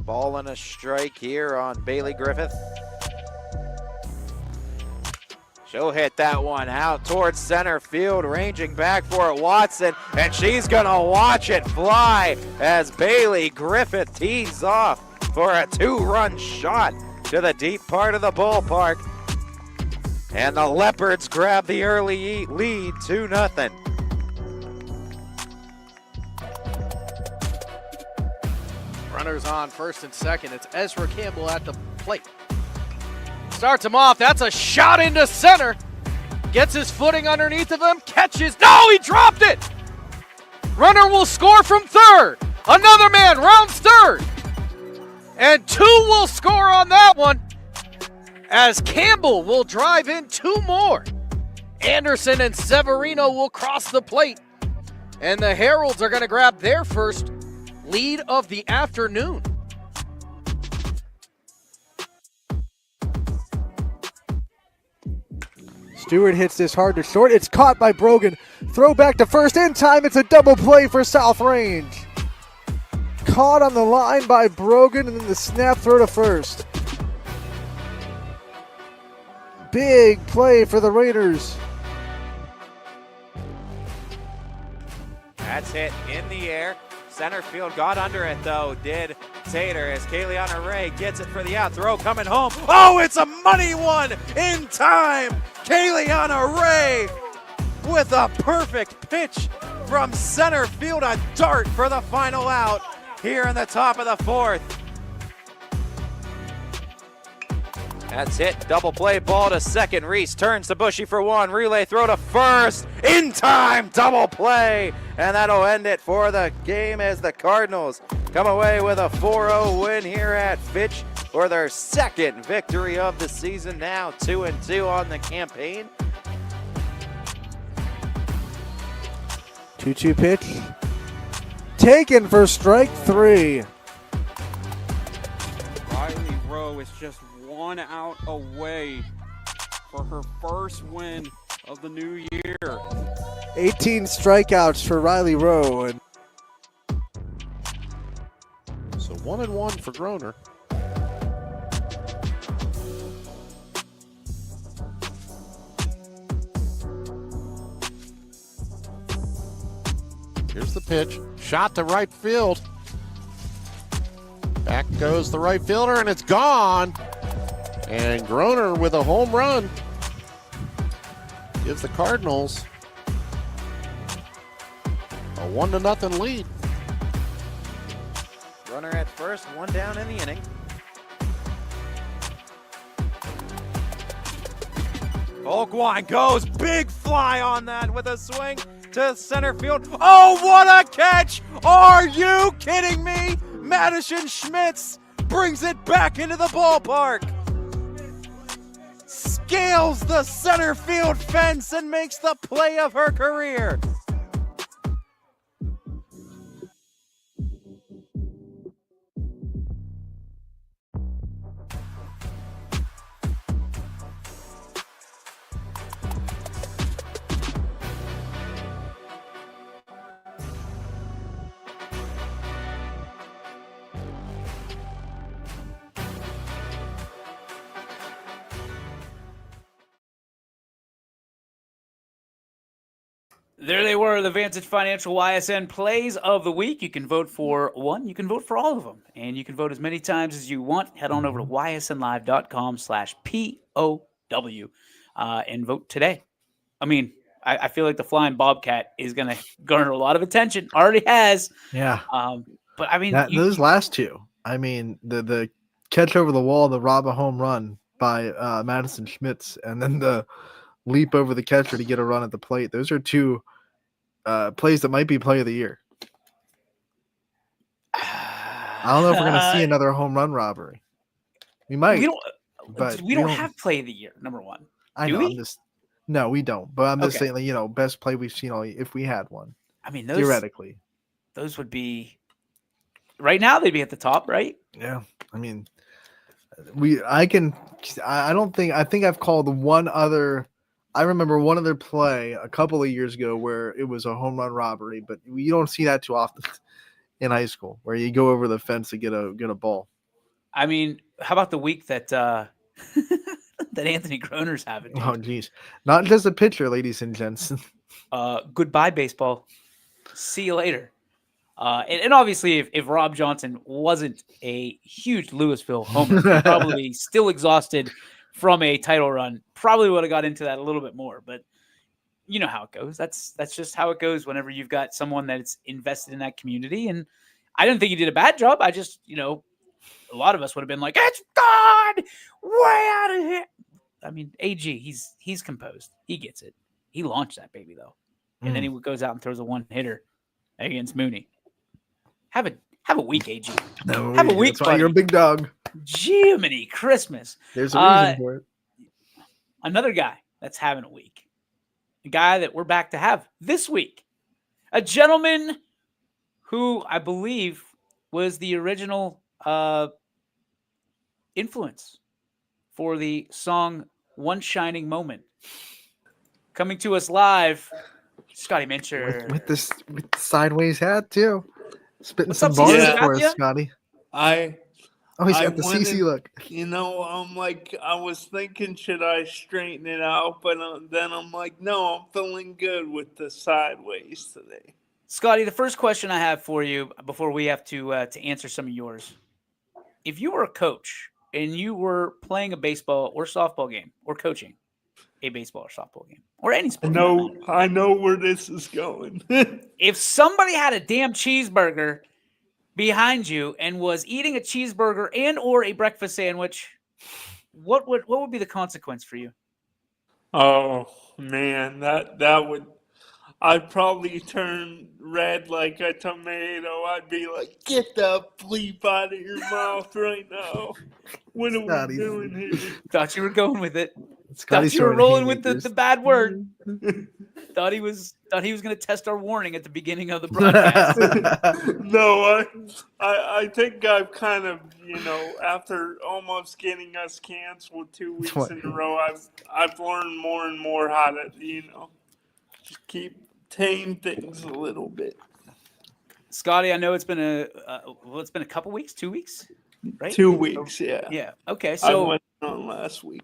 Ball and a strike here on Bailey Griffith. She'll hit that one out towards center field, ranging back for it, Watson, and she's gonna watch it fly as Bailey Griffith tees off for a 2-run shot to the deep part of the ballpark. And the Leopards grab the early lead, 2-0.
Runners on first and second. It's Ezra Campbell at the plate. Starts him off. That's a shot into center. Gets his footing underneath of him. Catches. No, he dropped it. Runner will score from third. Another man rounds third. And two will score on that one as Campbell will drive in two more. Anderson and Severino will cross the plate. And the Heralds are going to grab their first lead of the afternoon.
Stewart hits this hard to short. It's caught by Brogan. Throw back to first in time. It's a double play for South Range. Caught on the line by Brogan and then the snap throw to first. Big play for the Raiders.
That's hit in the air. Center field got under it though, did Tater, as Kayleana Ray gets it for the out. Throw coming home. Oh, it's a money one in time. Kayleana Ray with a perfect pitch from center field, a dart for the final out here in the top of the fourth. That's hit, double play ball to second. Reese turns to Bushy for one. Relay throw to first. In time, double play. And that'll end it for the game as the Cardinals come away with a 4-0 win here at Fitch for their second victory of the season. Now 2-2 on the campaign.
2-2 pitch. Taken for strike 3.
Riley Rowe is just 1 out away for her first win of the new year.
18 strikeouts for Riley Rowe. And
So 1-1 for Groner. Here's the pitch. Shot to right field. Back goes the right fielder, and it's gone. And Groner with a home run gives the Cardinals a 1-0 lead.
Runner at first, one down in the inning. Volkwine goes, big fly on that with a swing to center field. Oh, what a catch! Are you kidding me? Madison Schmitz brings it back into the ballpark. Scales the center field fence and makes the play of her career.
There they were, the Vantage Financial YSN plays of the week. You can vote for one, you can vote for all of them, and you can vote as many times as you want. Head on over to ysnlive.com/POW and vote today. I mean, I feel like the Flying Bobcat is going to garner a lot of attention. Already has.
Yeah.
But I mean,
those last two. I mean, the catch over the wall, the rob a home run by Madison Schmitz, and then the leap over the catcher to get a run at the plate. Those are two plays that might be play of the year. I don't know if we're going to see another home run robbery. We might.
We don't have play of the year, number one.
I know. No, we don't. But I'm just saying, like, best play we've seen if we had one.
I mean,
theoretically,
those would be right now. They'd be at the top, right?
Yeah. I mean, I think I've called one other. I remember one other play a couple of years ago where it was a home run robbery, but you don't see that too often in high school, where you go over the fence to get a ball.
I mean, how about the week that that Anthony Groner's having?
Oh, geez. Not just a pitcher, ladies and gents.
Goodbye, baseball. See you later. And obviously, if Rob Johnson wasn't a huge Louisville homer, probably still exhausted from a title run, probably would have got into that a little bit more. But you know how it goes. That's just how it goes whenever you've got someone that's invested in that community. And I didn't think he did a bad job. I just, a lot of us would have been like, it's gone, way out of here. I mean, AG, he's composed. He gets it. He launched that baby, though. And then he goes out and throws a one-hitter against Mooney. Have a week, AG.
No,
have a week,
that's why you're a big dog.
Jiminy Christmas.
There's a reason for it.
Another guy that's having a week. A guy that we're back to have this week. A gentleman who I believe was the original influence for the song One Shining Moment. Coming to us live, Scotty Mincher.
With the sideways hat, too. Spitting
What's
some
up,
bars
CC?
for us, Scotty. He's got the CC look.
I'm like, I was thinking, should I straighten it out? But then I'm like, no, I'm feeling good with the sideways today.
Scotty, the first question I have for you before we have to answer some of yours. If you were a coach and you were playing a baseball or softball game or coaching a baseball or softball game or any sport,
I know where this is going.
if somebody had a damn cheeseburger behind you and was eating a cheeseburger and or a breakfast sandwich, what would be the consequence for you?
Oh man, that would. I'd probably turn red like a tomato. I'd be like, "Get the bleep out of your mouth right now! What are we doing here?"
Thought you were going with it.
Scotty's
Thought you were
throwing
rolling with
haymakers.
the bad word. Thought he was going to test our warning at the beginning of the broadcast.
No, I think I've kind of, after almost getting us canceled 2 weeks in a row, I've learned more and more how to, just tame things a little bit.
Scotty, I know it's been it's been a couple weeks, 2 weeks, right?
2 weeks, yeah.
Yeah. Okay.
I
So
went on last week.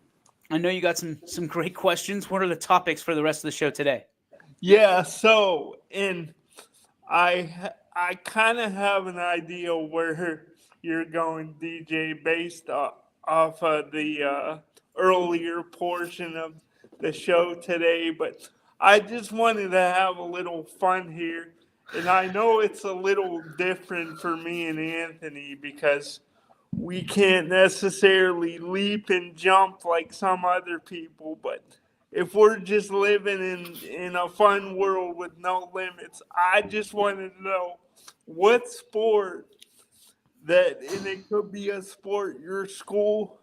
I know you got some great questions. What are the topics for the rest of the show today?
Yeah, so I kind of have an idea where you're going, DJ, based off of the earlier portion of the show today, but I just wanted to have a little fun here. And I know it's a little different for me and Anthony because we can't necessarily leap and jump like some other people, but if we're just living in a fun world with no limits, I just wanted to know what sport and it could be a sport your school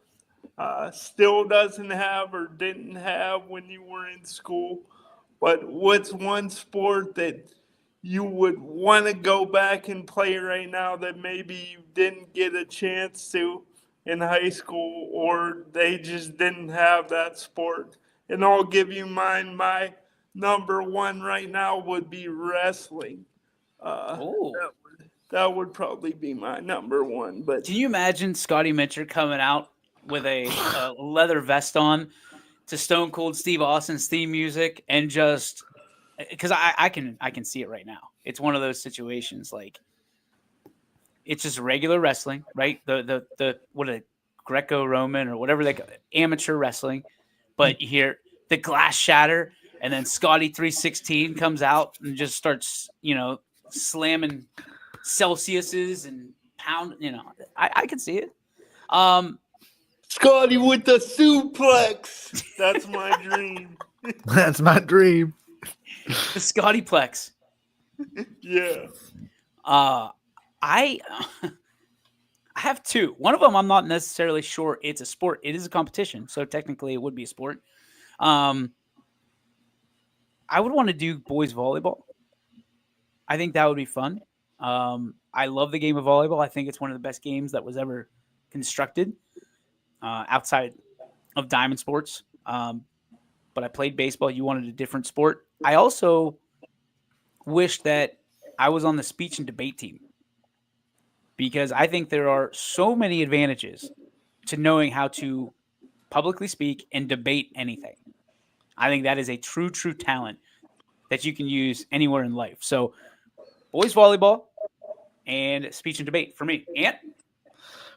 still doesn't have or didn't have when you were in school, but what's one sport that you would want to go back and play right now that maybe you didn't get a chance to in high school or they just didn't have that sport? And I'll give you mine. My number one right now would be wrestling. That would probably be my number one. But
can you imagine Scotty Mincher coming out with a leather vest on to Stone Cold Steve Austin's theme music and just because I can see it right now. It's one of those situations like it's just regular wrestling, right? The what a Greco-Roman or whatever they call it, amateur wrestling. But you hear the glass shatter, and then Scotty 316 comes out and just starts, slamming Celsiuses and pound. I can see it.
Scotty with the suplex. That's my dream.
That's my dream.
The Scottyplex.
Yeah.
I have two. One of them I'm not necessarily sure it's a sport. It is a competition, so technically it would be a sport. I would want to do boys volleyball. I think that would be fun. I love the game of volleyball. I think it's one of the best games that was ever constructed outside of diamond sports. But I played baseball. You wanted a different sport. I also wish that I was on the speech and debate team because I think there are so many advantages to knowing how to publicly speak and debate anything. I think that is a true talent that you can use anywhere in life. So boys volleyball and speech and debate for me. Ant?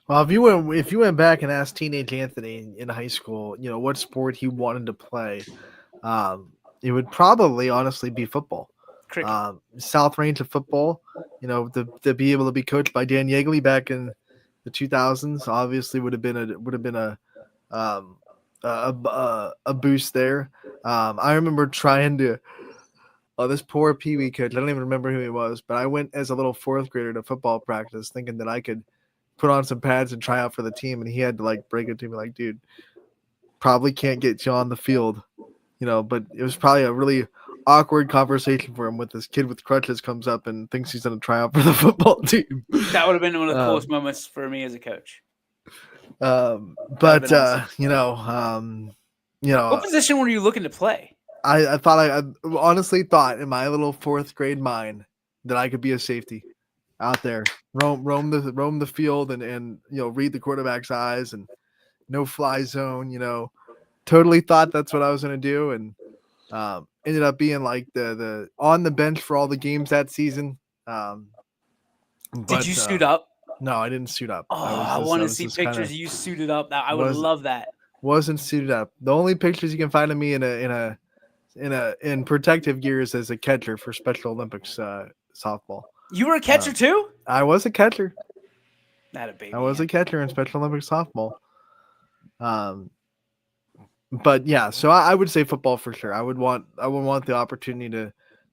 Well, if you went back and asked teenage Anthony in high school, what sport he wanted to play, it would probably honestly be football. South Range of football, to be able to be coached by Dan Yeagley back in the 2000s, obviously would have been a boost there. I remember trying to. Oh, this poor Pee Wee coach. I don't even remember who he was, but I went as a little fourth grader to football practice thinking that I could put on some pads and try out for the team. And he had to break it to me dude, probably can't get you on the field, but it was probably a really awkward conversation for him with this kid with crutches comes up and thinks he's going to try out for the football team.
That would have been one of the coolest moments for me as a coach.
Awesome. What
position were you looking to play?
I honestly thought in my little fourth grade mind that I could be a safety out there, roam the field and read the quarterback's eyes and no fly zone. Totally thought that's what I was going to do. And ended up being like the on the bench for all the games that season.
Did you suit up?
No, I didn't suit up.
Oh, I want to see pictures of you suited up. I would love that.
Wasn't suited up. The only pictures you can find of me in protective gear is as a catcher for Special Olympics softball.
You were a catcher too?
I was a catcher.
Not a baby.
I was a catcher in Special Olympics softball. But yeah, so I would say football for sure. I would want the opportunity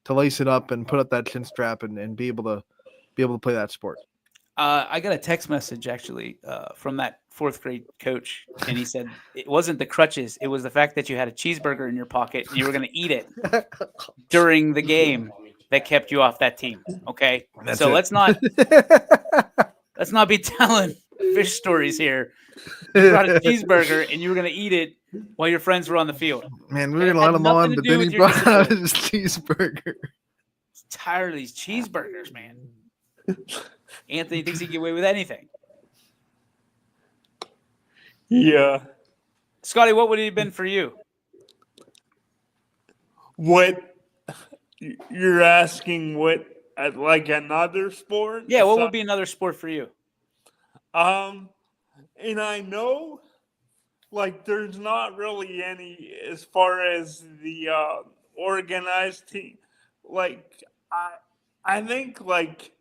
to lace it up and put up that chin strap and be able to play that sport.
I got a text message actually from that 4th grade coach, and he said it wasn't the crutches; it was the fact that you had a cheeseburger in your pocket and you were going to eat it during the game that kept you off that team. Okay, so let's not be telling fish stories here. You brought a cheeseburger and you were going to eat it while your friends were on the field.
Man, we were going to let him on, but then he brought out his cheeseburger.
I'm tired of these cheeseburgers, man. Anthony thinks he can get away with anything.
Yeah.
Scotty, what would it have been for you?
What you're asking? What like another sport?
Yeah, what would be another sport for you?
And I know, like, there's not really any as far as the organized team. Like, I think like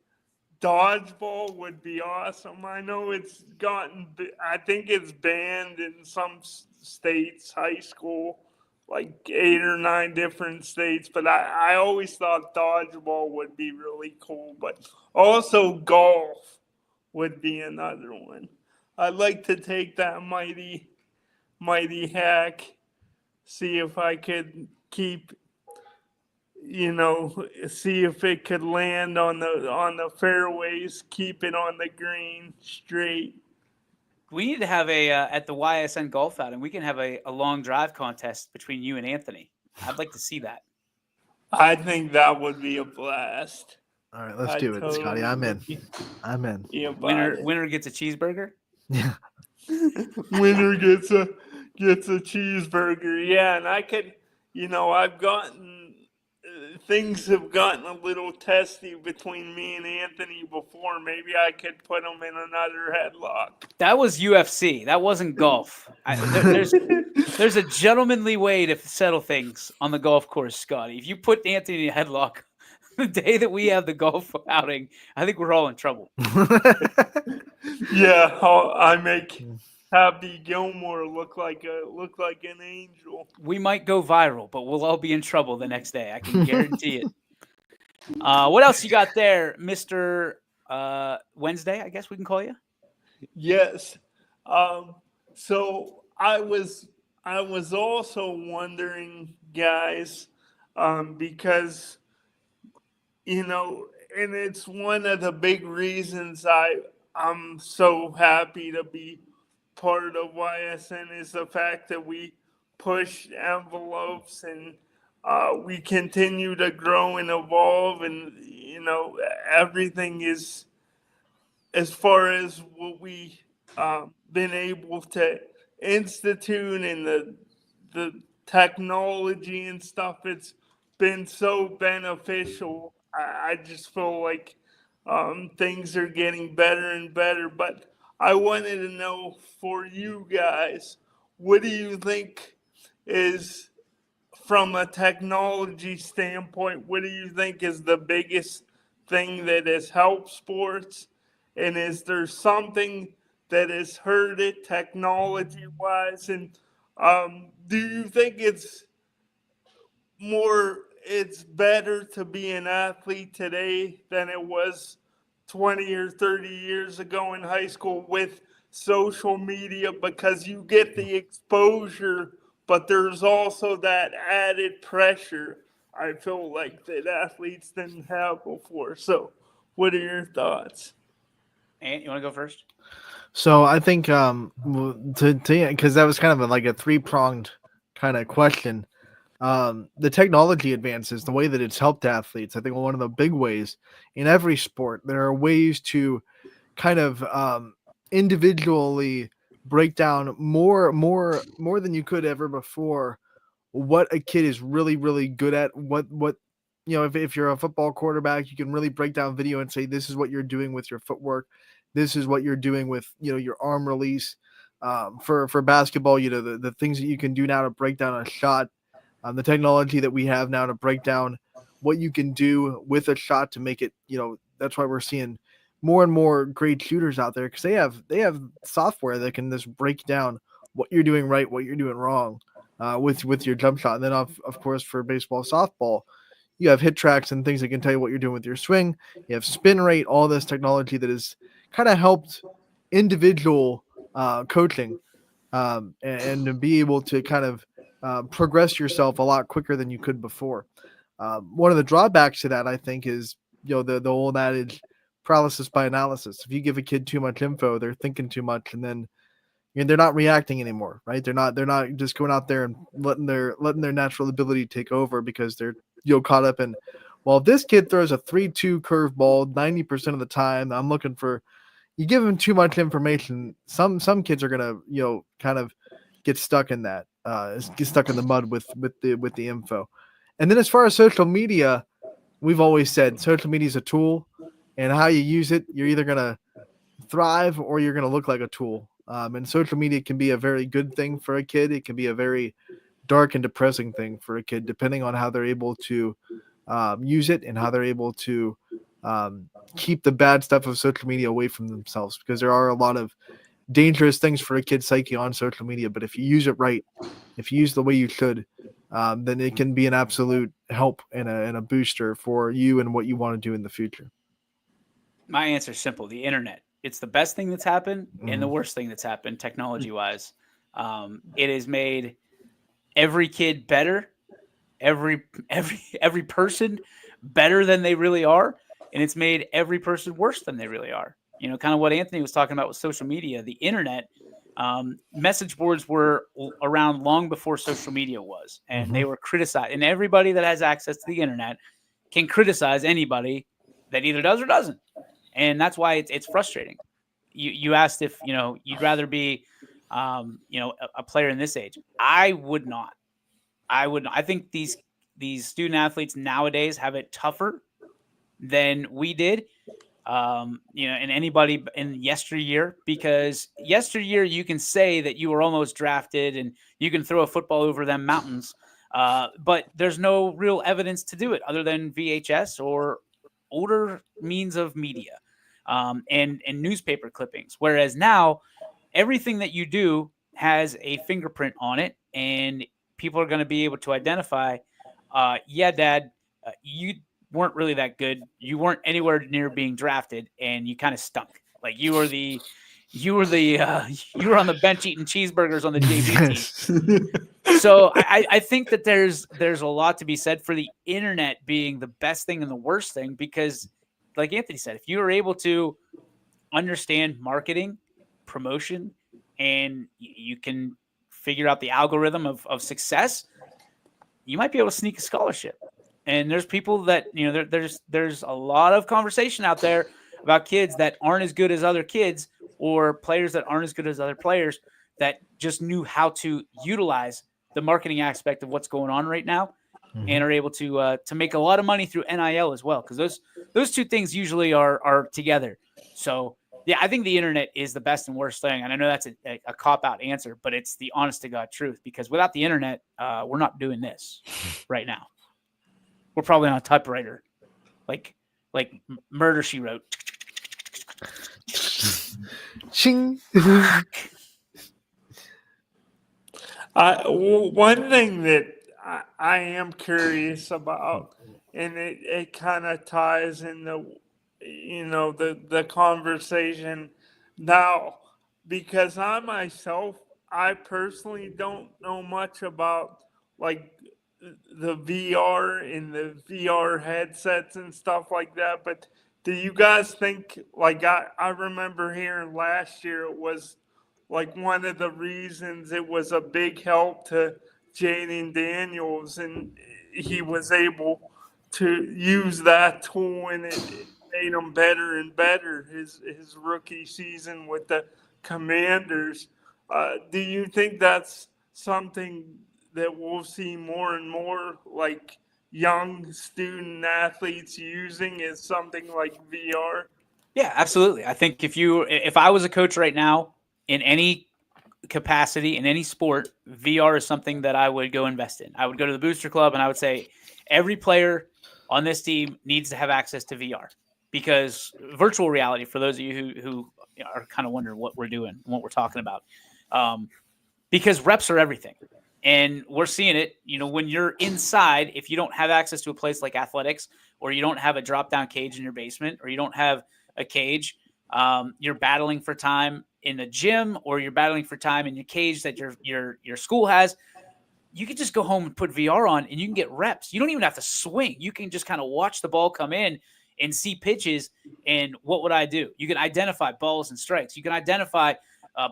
dodgeball would be awesome. I know I think it's banned in some states, high school, like 8 or 9 different states. But I always thought dodgeball would be really cool. But also golf would be another one. I'd like to take that mighty hack, see if I could keep, see if it could land on the fairways, keep it on the green straight.
We need to have at the YSN golf outing, we can have a long drive contest between you and Anthony. I'd like to see that.
I think that would be a blast.
All right, let's do it, Scotty. I'm in.
Yeah,
winner gets a cheeseburger.
Yeah.
Winner gets a cheeseburger. Yeah, and I could, I've gotten things have gotten a little testy between me and Anthony before. Maybe I could put him in another headlock.
That was UFC. That wasn't golf. There's a gentlemanly way to settle things on the golf course, Scotty. If you put Anthony in a headlock the day that we have the golf outing, I think we're all in trouble.
Yeah, I make Happy Gilmore look like an angel.
We might go viral, but we'll all be in trouble the next day. I can guarantee it. What else you got there, Mr. Wednesday? I guess we can call you.
Yes. So I was also wondering, guys, because and it's one of the big reasons I'm so happy to be part of YSN is the fact that we push envelopes and we continue to grow and evolve, and everything is as far as what we been able to institute and the technology and stuff. It's been so beneficial. I just feel like things are getting better and better. But I wanted to know for you guys, what do you think is, from a technology standpoint, what do you think is the biggest thing that has helped sports? And is there something that has hurt it technology-wise? And do you think it's better to be an athlete today than it was 20 or 30 years ago in high school with social media, because you get the exposure, but there's also that added pressure I feel like that athletes didn't have before? So what are your thoughts?
Ant, you want to go first?
So I think because that was kind of like a 3-pronged kind of question. The technology advances, the way that it's helped athletes, I think one of the big ways in every sport, there are ways to kind of individually break down more than you could ever before what a kid is really, really good at. What if you're a football quarterback, you can really break down video and say, this is what you're doing with your footwork. This is what you're doing with, your arm release. For basketball, the things that you can do now to break down a shot, the technology that we have now to break down what you can do with a shot to make it, that's why we're seeing more and more great shooters out there, because they have software that can just break down what you're doing right, what you're doing wrong, with your jump shot. And then of course for baseball, softball, you have hit tracks and things that can tell you what you're doing with your swing. You have spin rate, all this technology that has kind of helped individual coaching, and to be able to kind of progress yourself a lot quicker than you could before. One of the drawbacks to that, I think, is the old adage, paralysis by analysis. If you give a kid too much info, they're thinking too much, and then they're not reacting anymore, right? They're not just going out there and letting their natural ability take over, because they're caught up in, well, if this kid throws a 3-2 curveball 90% of the time, I'm looking for. You give them too much information, some kids are gonna kind of get stuck in that, get stuck in the mud with the info. And then as far as social media, we've always said social media is a tool, and how you use it, you're either gonna thrive or you're gonna look like a tool. And social media can be a very good thing for a kid. It can be a very dark and depressing thing for a kid, depending on how they're able to use it and how they're able to keep the bad stuff of social media away from themselves, because there are a lot of dangerous things for a kid's psyche on social media. But if you use it right, if you use the way you should, then it can be an absolute help and a booster for you and what you want to do in the future.
My answer is simple: the internet. It's the best thing that's happened and the worst thing that's happened technology-wise. It has made every kid better, every person better than they really are, and it's made every person worse than they really are. Kind of what Anthony was talking about with social media, the internet. Message boards were around long before social media was, and they were criticized. And everybody that has access to the internet can criticize anybody that either does or doesn't. And that's why it's frustrating. You asked if you'd rather be a player in this age. I would not. I think these student athletes nowadays have it tougher than we did. And anybody in yesteryear, because yesteryear you can say that you were almost drafted and you can throw a football over them mountains, but there's no real evidence to do it other than VHS or older means of media, and newspaper clippings. Whereas now everything that you do has a fingerprint on it, and people are going to be able to identify, yeah, Dad, you weren't really that good. You weren't anywhere near being drafted, and you kind of stunk. Like you were on the bench eating cheeseburgers on the JV team. So I think that there's a lot to be said for the internet being the best thing and the worst thing, because like Anthony said, if you are able to understand marketing, promotion, and you can figure out the algorithm of success, you might be able to sneak a scholarship. And there's people that, there's a lot of conversation out there about kids that aren't as good as other kids, or players that aren't as good as other players, that just knew how to utilize the marketing aspect of what's going on right now, and are able to make a lot of money through NIL as well. Because those two things usually are together. So yeah, I think the internet is the best and worst thing. And I know that's a cop-out answer, but it's the honest to God truth, because without the internet, we're not doing this right now. We're probably on a typewriter, like Murder, She Wrote.
Ching.
One thing that I am curious about, and it kind of ties in the conversation now, because I personally don't know much about like the VR and the VR headsets and stuff like that, but do you guys think, like I remember hearing last year, it was like one of the reasons it was a big help to Jaden Daniels, and he was able to use that tool, and it made him better and better his rookie season with the Commanders. Do you think that's something that we'll see more and more like young student athletes using is something like VR?
Yeah, absolutely. I think if I was a coach right now in any capacity in any sport, VR is something that I would go invest in. I would go to the booster club and I would say every player on this team needs to have access to VR, because virtual reality, for those of you who are kind of wondering what we're doing, what we're talking about, because reps are everything. And we're seeing it, when you're inside, if you don't have access to a place like athletics, or you don't have a drop down cage in your basement, or you don't have a cage, you're battling for time in the gym, or you're battling for time in your cage that your school has. You can just go home and put VR on and you can get reps. You don't even have to swing. You can just kind of watch the ball come in and see pitches. And what would I do? You can identify balls and strikes. You can identify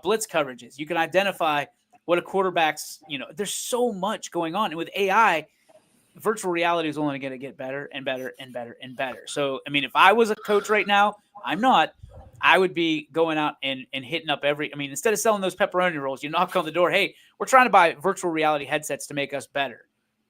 blitz coverages. You can identify what a quarterback's, there's so much going on. And with AI, virtual reality is only going to get better and better and better and better. So, if I was a coach right now, I'm not. I would be going out and hitting up instead of selling those pepperoni rolls, you knock on the door, hey, we're trying to buy virtual reality headsets to make us better.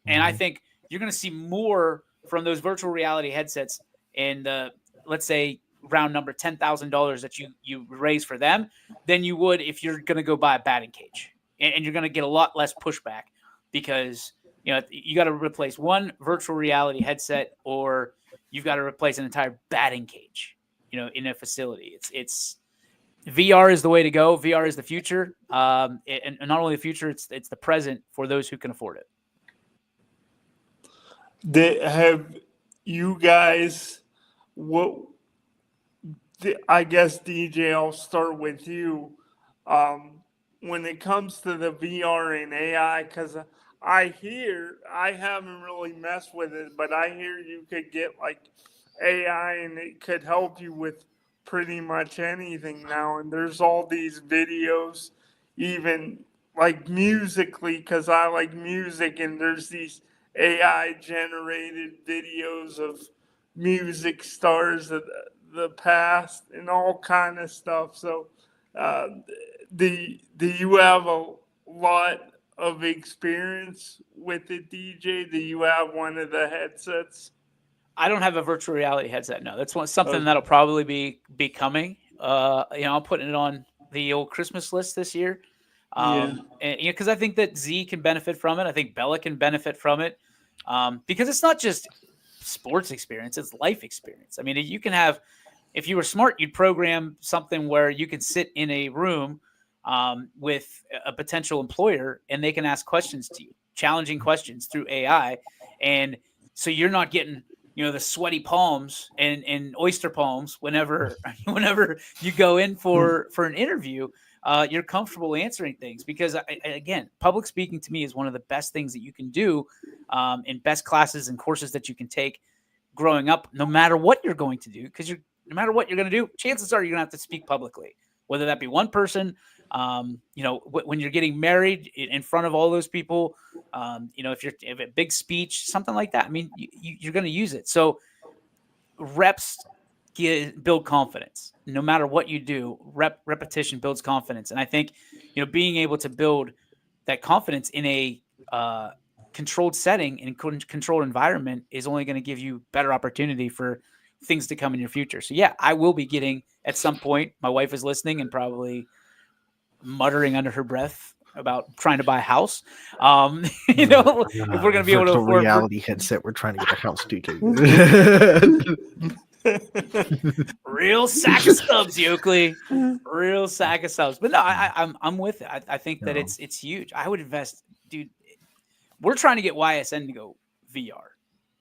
And I think you're going to see more from those virtual reality headsets in the, let's say, round number $10,000 that you raise for them than you would if you're going to go buy a batting cage. And you're going to get a lot less pushback because, you got to replace one virtual reality headset, or you've got to replace an entire batting cage, in a facility. It's VR is the way to go. VR is the future. And not only the future, it's the present for those who can afford it.
Have you guys, I guess, DJ, I'll start with you. When it comes to the VR and AI, because I haven't really messed with it, but I hear you could get like AI and it could help you with pretty much anything now. And there's all these videos, even like musically, because I like music, and there's these AI generated videos of music stars of the past and all kind of stuff. So do you have a lot of experience with it, DJ? Do you have one of the headsets?
I don't have a virtual reality headset. No, that's something that'll probably be coming. I'm putting it on the old Christmas list this year. And because I think that Z can benefit from it. I think Bella can benefit from it. Because it's not just sports experience, it's life experience. You can have, if you were smart, you'd program something where you could sit in a room with a potential employer and they can ask questions to you, challenging questions through AI. And so you're not getting, the sweaty palms and oyster palms whenever you go in for an interview. You're comfortable answering things, because again, public speaking to me is one of the best things that you can do in best classes and courses that you can take growing up, no matter what you're going to do, because no matter what you're going to do, chances are you're going to have to speak publicly, whether that be one person, when you're getting married in front of all those people, if you have a big speech, something like that, you're going to use it. So reps build confidence. No matter what you do, repetition builds confidence. And I think, being able to build that confidence in a controlled setting and controlled environment is only going to give you better opportunity for things to come in your future. So yeah, I will be getting at some point. My wife is listening and probably muttering under her breath about trying to buy a house. If we're going to be able to afford
reality headset, we're trying to get a house, DJ.
Real sack of subs, Yoakley. Real sack of subs. But no, I'm with it. I think that it's huge. I would invest, dude. We're trying to get YSN to go VR,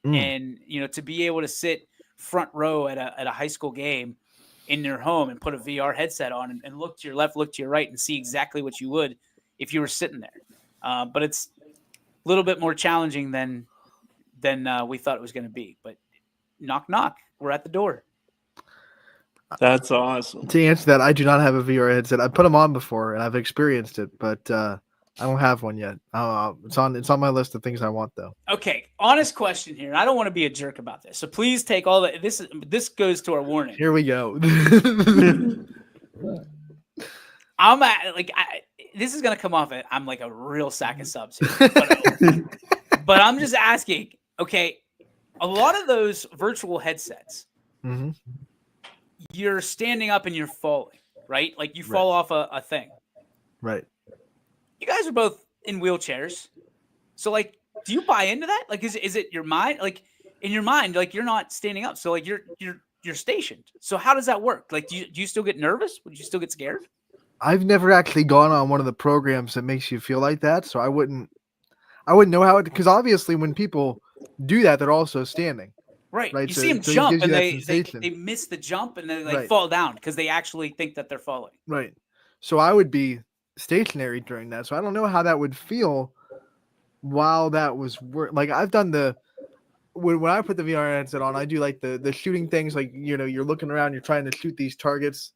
and to be able to sit front row at a high school game in your home and put a VR headset on and look to your left, look to your right, and see exactly what you would if you were sitting there. But it's a little bit more challenging than we thought it was going to be. But knock, knock. We're at the door.
That's awesome.
To answer that, I do not have a VR headset. I've put them on before and I've experienced it, but I don't have one yet. It's on my list of things I want, though.
Okay, honest question here. I don't want to be a jerk about this, so please take all that. This goes to our warning.
Here we go.
this is gonna come off. I'm like a real sack of subs here, but I'm just asking. Okay, a lot of those virtual headsets,
Mm-hmm.
you're standing up and you're falling, right? Like you fall off a thing.
Right.
You guys are both in wheelchairs, so like, do you buy into that? Like, is it your mind? Like, in your mind, like you're not standing up, so like you're stationed. So how does that work? Like, do you still get nervous? Would you still get scared?
I've never actually gone on one of the programs that makes you feel like that, so I wouldn't know how it, because obviously when people do that, they're also standing.
Right.
Right.
You
So-
see them
so it
jump
gives you
and
that
they
sensation.
miss the jump and then they
Right.
fall down because they actually think that they're falling.
Right. So I would be stationary during that. So I don't know how that would feel while that was like I've done when I put the VR headset on, I do like the shooting things, like you're looking around, you're trying to shoot these targets.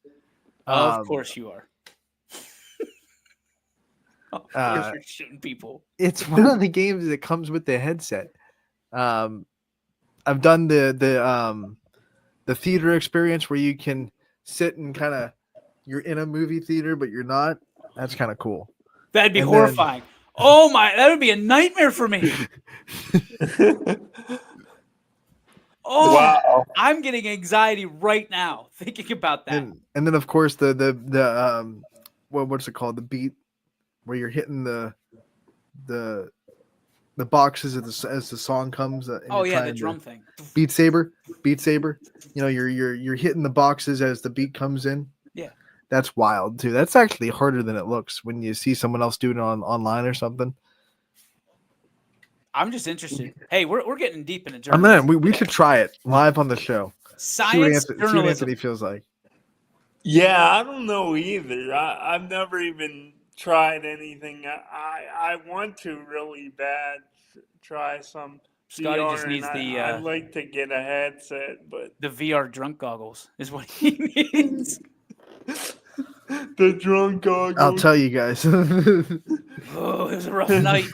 Of course you are. Of course you're shooting people.
It's one of the games that comes with the headset. I've done the theater experience where you can sit and kind of you're in a movie theater but you're not. That's kind of cool.
That'd be
And
horrifying. Oh my, that would be a nightmare for me. Oh,
Wow.
I'm getting anxiety right now thinking about that.
And then of course the what's it called, the beat, where you're hitting the boxes as the song comes. And
Oh
you're
yeah, the
trying to-
drum thing.
Beat Saber. You're hitting the boxes as the beat comes in.
Yeah.
That's wild too. That's actually harder than it looks when you see someone else doing it online or something.
I'm just interested. Hey, we're getting deep into
I'm
journalism.
we should try it live on the show.
Science
see what
journalism.
Anthony feels like.
Yeah, I don't know either. I've never even tried anything. I want to really bad try some
Scotty
VR,
just needs
and
the,
I'd like to get a headset, but
The VR drunk goggles is what he needs.
the drunk goggles.
I'll tell you guys.
Oh, it was a rough night.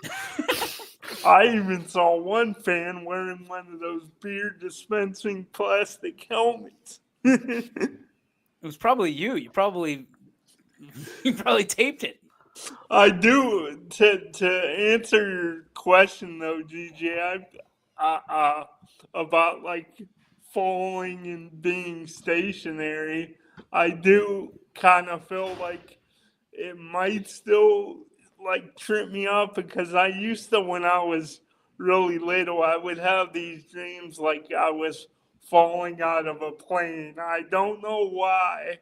I even saw one fan wearing one of those beer dispensing plastic helmets.
It was probably you. You probably taped it.
I do. To answer your question though, DJ, about like falling and being stationary, I do kind of feel like it might still like trip me up, because I used to, when I was really little, I would have these dreams like I was falling out of a plane. I don't know why,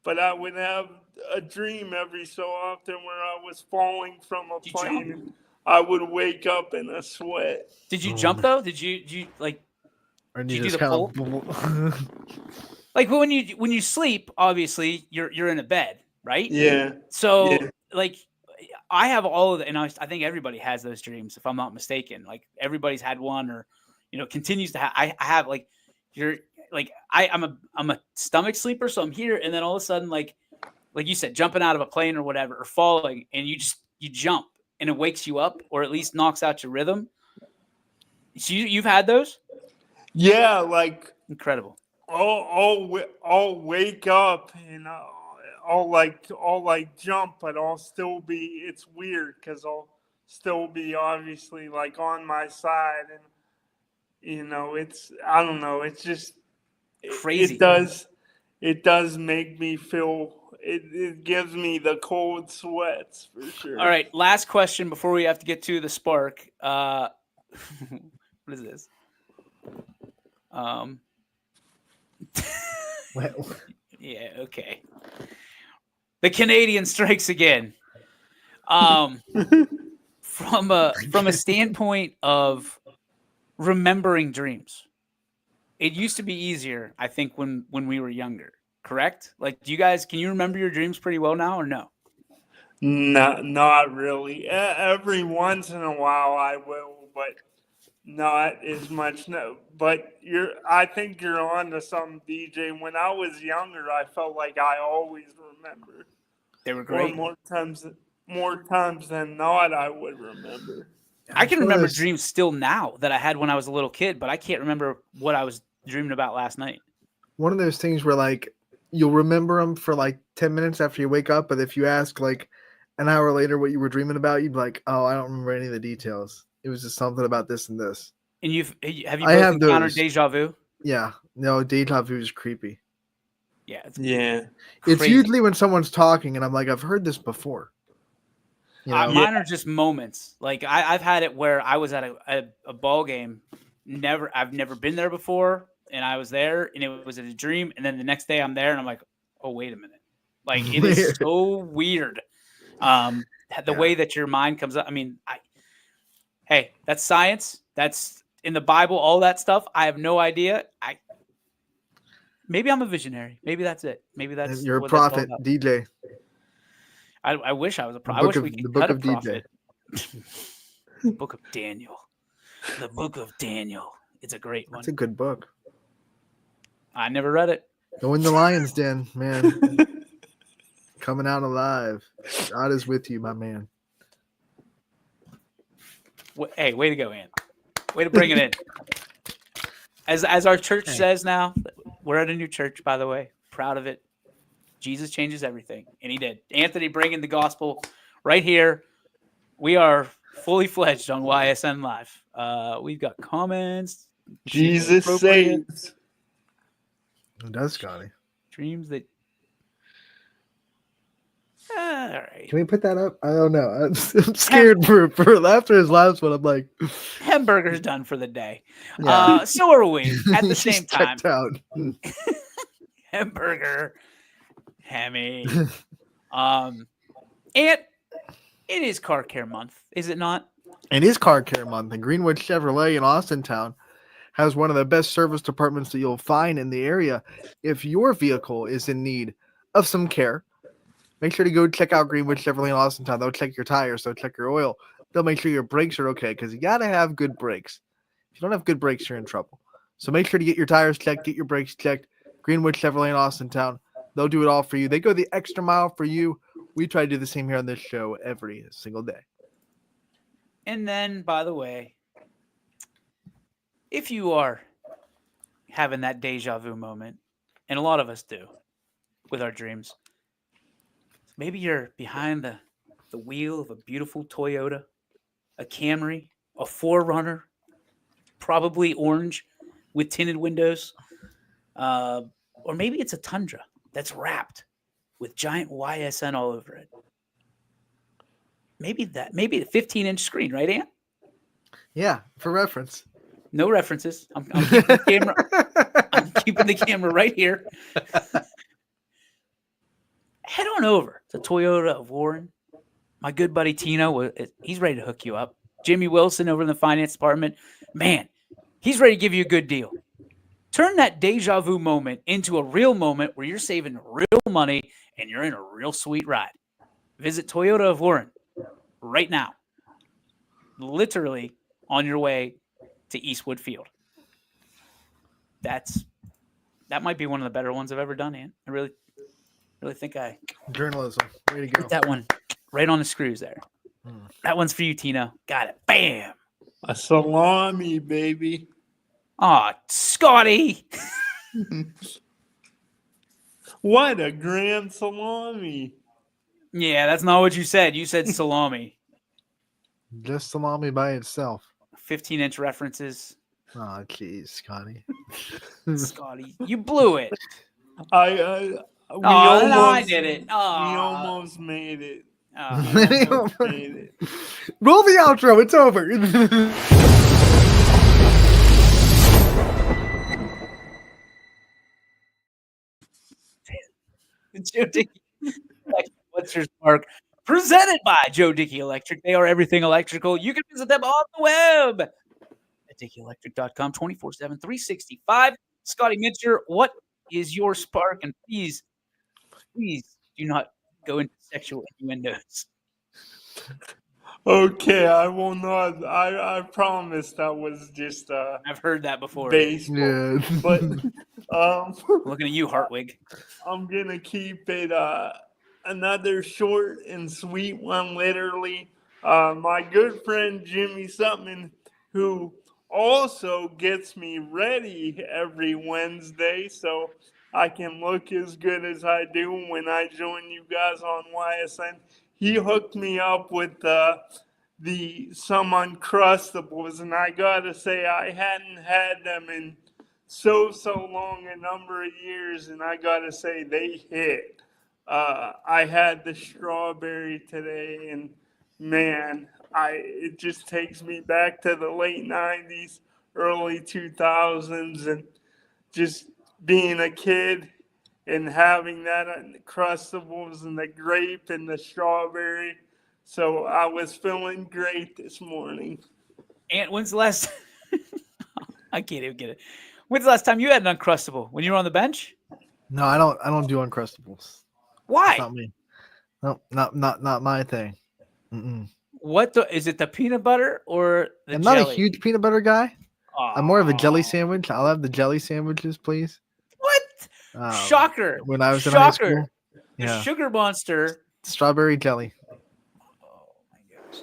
but I would have a dream every so often where I was falling from a plane. And I would wake up in a sweat.
Did you jump though? Did you like?
Or
Did you
you
do
just
the
kind of
Like when you sleep, obviously you're in a bed, right?
Yeah.
So
Yeah.
like, I have all of the, and I think everybody has those dreams, if I'm not mistaken. Like everybody's had one, or continues to have. I have like, you're like I'm a stomach sleeper, so I'm here, and then all of a sudden like you said, jumping out of a plane or whatever, or falling, and you jump, and it wakes you up, or at least knocks out your rhythm. So you've had those?
Yeah, like
Incredible.
I'll wake up and I'll like jump, but I'll still be. It's weird because I'll still be obviously like on my side, and it's, I don't know. It's just
Crazy.
It does make me feel. It gives me the cold sweats for sure.
All right, last question before we have to get to the spark. What is this? Yeah, okay. The Canadian strikes again. From a standpoint of remembering dreams, it used to be easier, I think, when we were younger. Correct? Like, can you remember your dreams pretty well now, or no?
No, not really. Every once in a while I will, but not as much. No, but I think you're on to something, DJ. When I was younger, I felt like I always remember.
They were great.
Or more times than not, I would remember.
I can remember dreams still now that I had when I was a little kid, but I can't remember what I was dreaming about last night.
one of those things where like you'll remember them for like 10 minutes after you wake up, but if you ask like an hour later what you were dreaming about, you'd be like, oh, I don't remember any of the details. It was just something about this and this.
And have you
I
both
have
encountered
those.
deja vu?
Yeah. No, deja vu is creepy.
Yeah. It's
It's
crazy.
usually when someone's talking and I'm like, I've heard this before. You know?
Mine are just moments. Like I've had it where I was at a ball game. I've never been there before, and I was there, and it was in a dream. And then the next day I'm there, and I'm like, oh, wait a minute. Like it is so weird. The way that your mind comes up. I mean, hey, that's science. That's in the Bible. All that stuff. I have no idea. Maybe I'm a visionary. Maybe that's it. Maybe that's
you're a
what that's all
prophet,
about.
DJ.
I wish I was a prophet. I wish we could cut a prophet. The Book of Daniel. The Book of Daniel. It's a great one.
It's a good book.
I never read it.
Go in the lion's den, man. Coming out alive. God is with you, my man.
Hey, way to go, Ann. Way to bring it in. As our church says now, we're at a new church, by the way. Proud of it. Jesus changes everything, and he did. Anthony bringing the gospel right here. We are fully fledged on YSN Live. We've got comments.
Jesus saves.
Who does, Scotty?
Dreams that. All right.
Can we put that up? I don't know. I'm scared for after his last one. I'm like,
hamburger's done for the day.
Yeah.
So are we at the
She's
same time.
checked out.
Hamburger, Hemi. And it is car care month, is it not?
It is car care month, and Greenwood Chevrolet in Austintown has one of the best service departments that you'll find in the area. If your vehicle is in need of some care, make sure to go check out Greenwood Chevrolet in Austintown. They'll check your tires, they'll check your oil, they'll make sure your brakes are okay, because you got to have good brakes. If you don't have good brakes, you're in trouble. So make sure to get your tires checked, get your brakes checked. Greenwood Chevrolet in Austintown. They'll do it all for you. They go the extra mile for you. We try to do the same here on this show every single day.
And then, by the way, if you are having that deja vu moment, and a lot of us do with our dreams, maybe you're behind the wheel of a beautiful Toyota, a Camry, a 4Runner, probably orange with tinted windows, or maybe it's a Tundra that's wrapped with giant YSN all over it. Maybe the 15-inch screen, right, Ant?
Yeah, for reference.
No references. I'm keeping the camera. I'm keeping the camera right here. Head on over to Toyota of Warren. My good buddy Tino, he's ready to hook you up. Jimmy Wilson over in the finance department, man, he's ready to give you a good deal. Turn that deja vu moment into a real moment where you're saving real money and you're in a real sweet ride. Visit Toyota of Warren right now. Literally on your way to Eastwood Field. That might be one of the better ones I've ever done, Ian. I really think I
journalism. Way to go.
Get that one right on the screws there. That one's for you, Tino. Got it. Bam.
A salami, baby.
Aw, Scotty.
What a grand salami.
Yeah, that's not what you said. You said salami.
Just salami by itself.
15-inch references.
Oh, jeez, Scotty.
Scotty, you blew it.
I
did it.
We almost made it.
Roll the outro. It's over.
Joe Dickey. What's your spark? Presented by Joe Dickey Electric. They are everything electrical. You can visit them on the web at DickeyElectric.com 24/7, 365. Scotty Mitcher, what is your spark? And please do not go into sexual innuendos.
Okay, I will not. I promise that was just
I've heard that before.
baseball.
Yeah.
But
looking at you, Hartwig.
I'm gonna keep it another short and sweet one, literally. My good friend Jimmy Sutman, who also gets me ready every Wednesday so I can look as good as I do when I join you guys on YSN. he hooked me up with some Uncrustables, and I gotta say I hadn't had them in so long, a number of years, and I gotta say they hit. I had the strawberry today, and man, it just takes me back to the late 90s, early 2000s, and just being a kid and having that Uncrustables and the grape and the strawberry. So I was feeling great this morning.
And when's the last I can't even get it. When's the last time you had an Uncrustable? When you were on the bench?
No, I don't do Uncrustables.
Why?
It's not me. No, not my thing. Mm-mm.
Is it the peanut butter or the
I'm
jelly?
not a huge peanut butter guy. I'm more of a jelly sandwich. I'll have the jelly sandwiches, please.
What? Shocker.
When I was in high
Shocker.
school.
The
Yeah.
Sugar Monster.
Strawberry jelly.
Oh my gosh.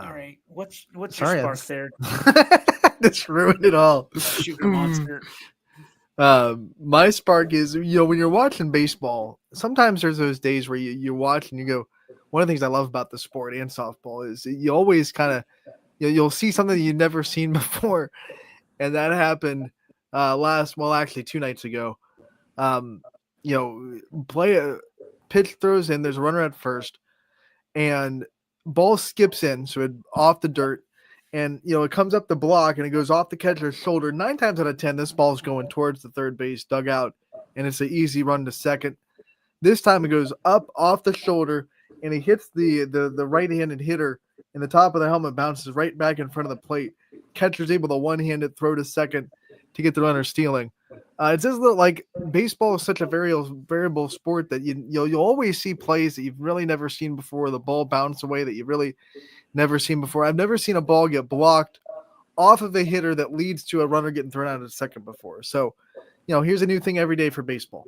All right. What's
sorry,
your spark there?
This ruined it all.
Sugar Monster.
My spark is, when you're watching baseball, sometimes there's those days where you watch and you go, one of the things I love about the sport and softball is you always kind of, you'll see something that you've never seen before. And that happened actually 2 nights ago. Pitch throws in, there's a runner at first, and ball skips in, so it off the dirt, and it comes up the block and it goes off the catcher's shoulder. 9 times out of 10, this ball's going towards the third base dugout, and it's an easy run to second. This time it goes up off the shoulder, and it hits the right-handed hitter, and the top of the helmet bounces right back in front of the plate. Catcher's able to one-handed throw to second to get the runner stealing. It's just like baseball is such a variable sport that you'll always see plays that you've really never seen before. The ball bounce away that you've really never seen before. I've never seen a ball get blocked off of a hitter that leads to a runner getting thrown out at second before. So, here's a new thing every day for baseball.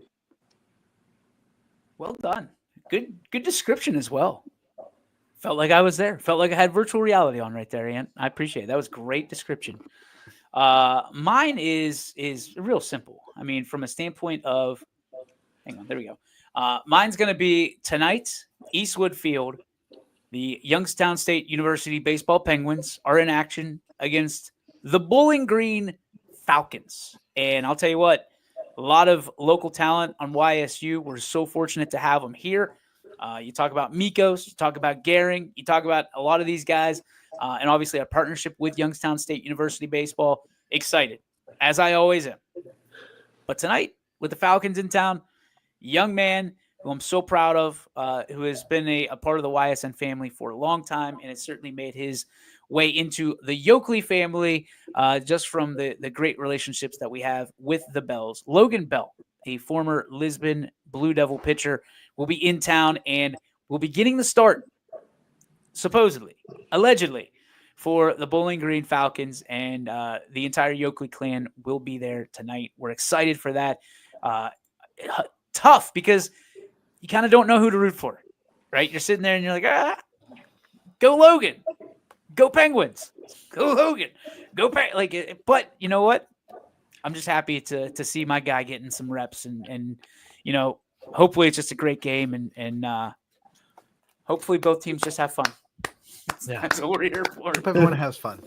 Well done. Good description as well. Felt like I was there. Felt like I had virtual reality on right there, Ant. I appreciate it. That was great description. Mine is real simple. I mean, from a standpoint of, hang on, there we go. Mine's going to be tonight, Eastwood Field. The Youngstown State University baseball Penguins are in action against the Bowling Green Falcons. And I'll tell you what, a lot of local talent on YSU. We're so fortunate to have them here. You talk about Mikos, you talk about Gehring, you talk about a lot of these guys, and obviously a partnership with Youngstown State University baseball. Excited, as I always am. But tonight, with the Falcons in town, young man who I'm so proud of, who has been a part of the YSN family for a long time, and has certainly made his way into the Yoakley family just from the great relationships that we have with the Bells. Logan Bell, a former Lisbon Blue Devil pitcher, will be in town and will be getting the start, supposedly, allegedly, for the Bowling Green Falcons, and the entire Yoakley clan will be there tonight. We're excited for that. Tough, because you kind of don't know who to root for, right? You're sitting there and you're like, go Logan, go Penguins, go Logan, go but you know what? I'm just happy to see my guy getting some reps, and hopefully it's just a great game, and hopefully both teams just have fun. That's what we're here for.
Hope everyone has fun.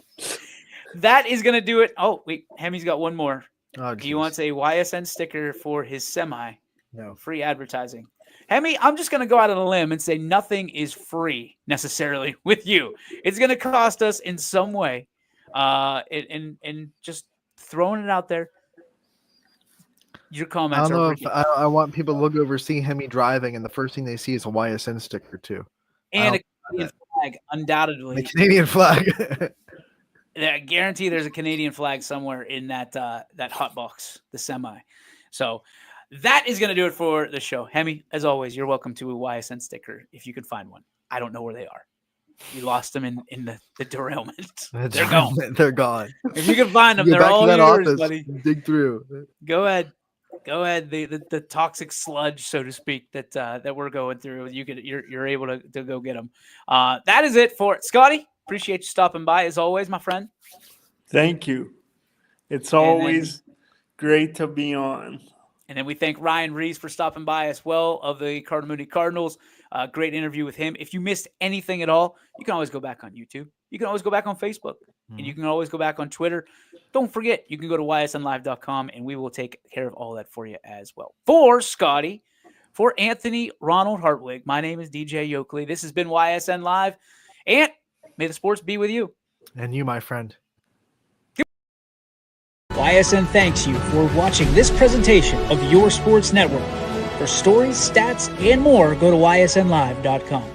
That is going to do it. Oh, wait, Hemi's got one more.
Oh,
he wants a YSN sticker for his semi.
No.
Free advertising. Hemi, I'm just going to go out on a limb and say nothing is free necessarily with you. It's going to cost us in some way. And just throwing it out there. Your comments
I don't know
are
if I want people to look over, see Hemi driving, and the first thing they see is a YSN sticker too.
And a Canadian flag, undoubtedly.
The Canadian flag.
I guarantee there's a Canadian flag somewhere in that hot box, the semi. So that is going to do it for the show. Hemi, as always, you're welcome to a YSN sticker if you could find one. I don't know where they are. You lost them in the derailment. They're gone.
They're gone.
If you can find them,
Get
they're
back
all
to that
yours,
office,
buddy.
dig through.
Go ahead. The toxic sludge, so to speak, that we're going through. You're able to go get them. That is it for it. Scotty. Appreciate you stopping by as always, my friend.
Thank you. It's always great to be on.
And then we thank Ryan Reese for stopping by as well of the Cardinal Mooney Cardinals. Great interview with him. If you missed anything at all, you can always go back on YouTube. You can always go back on Facebook. And you can always go back on Twitter. Don't forget, you can go to ysnlive.com, and we will take care of all that for you as well. For Scotty, for Anthony Ronald Hartwig, my name is DJ Yokley. This has been YSN Live. And may the sports be with you.
And you, my friend.
YSN thanks you for watching this presentation of your sports network. For stories, stats, and more, go to ysnlive.com.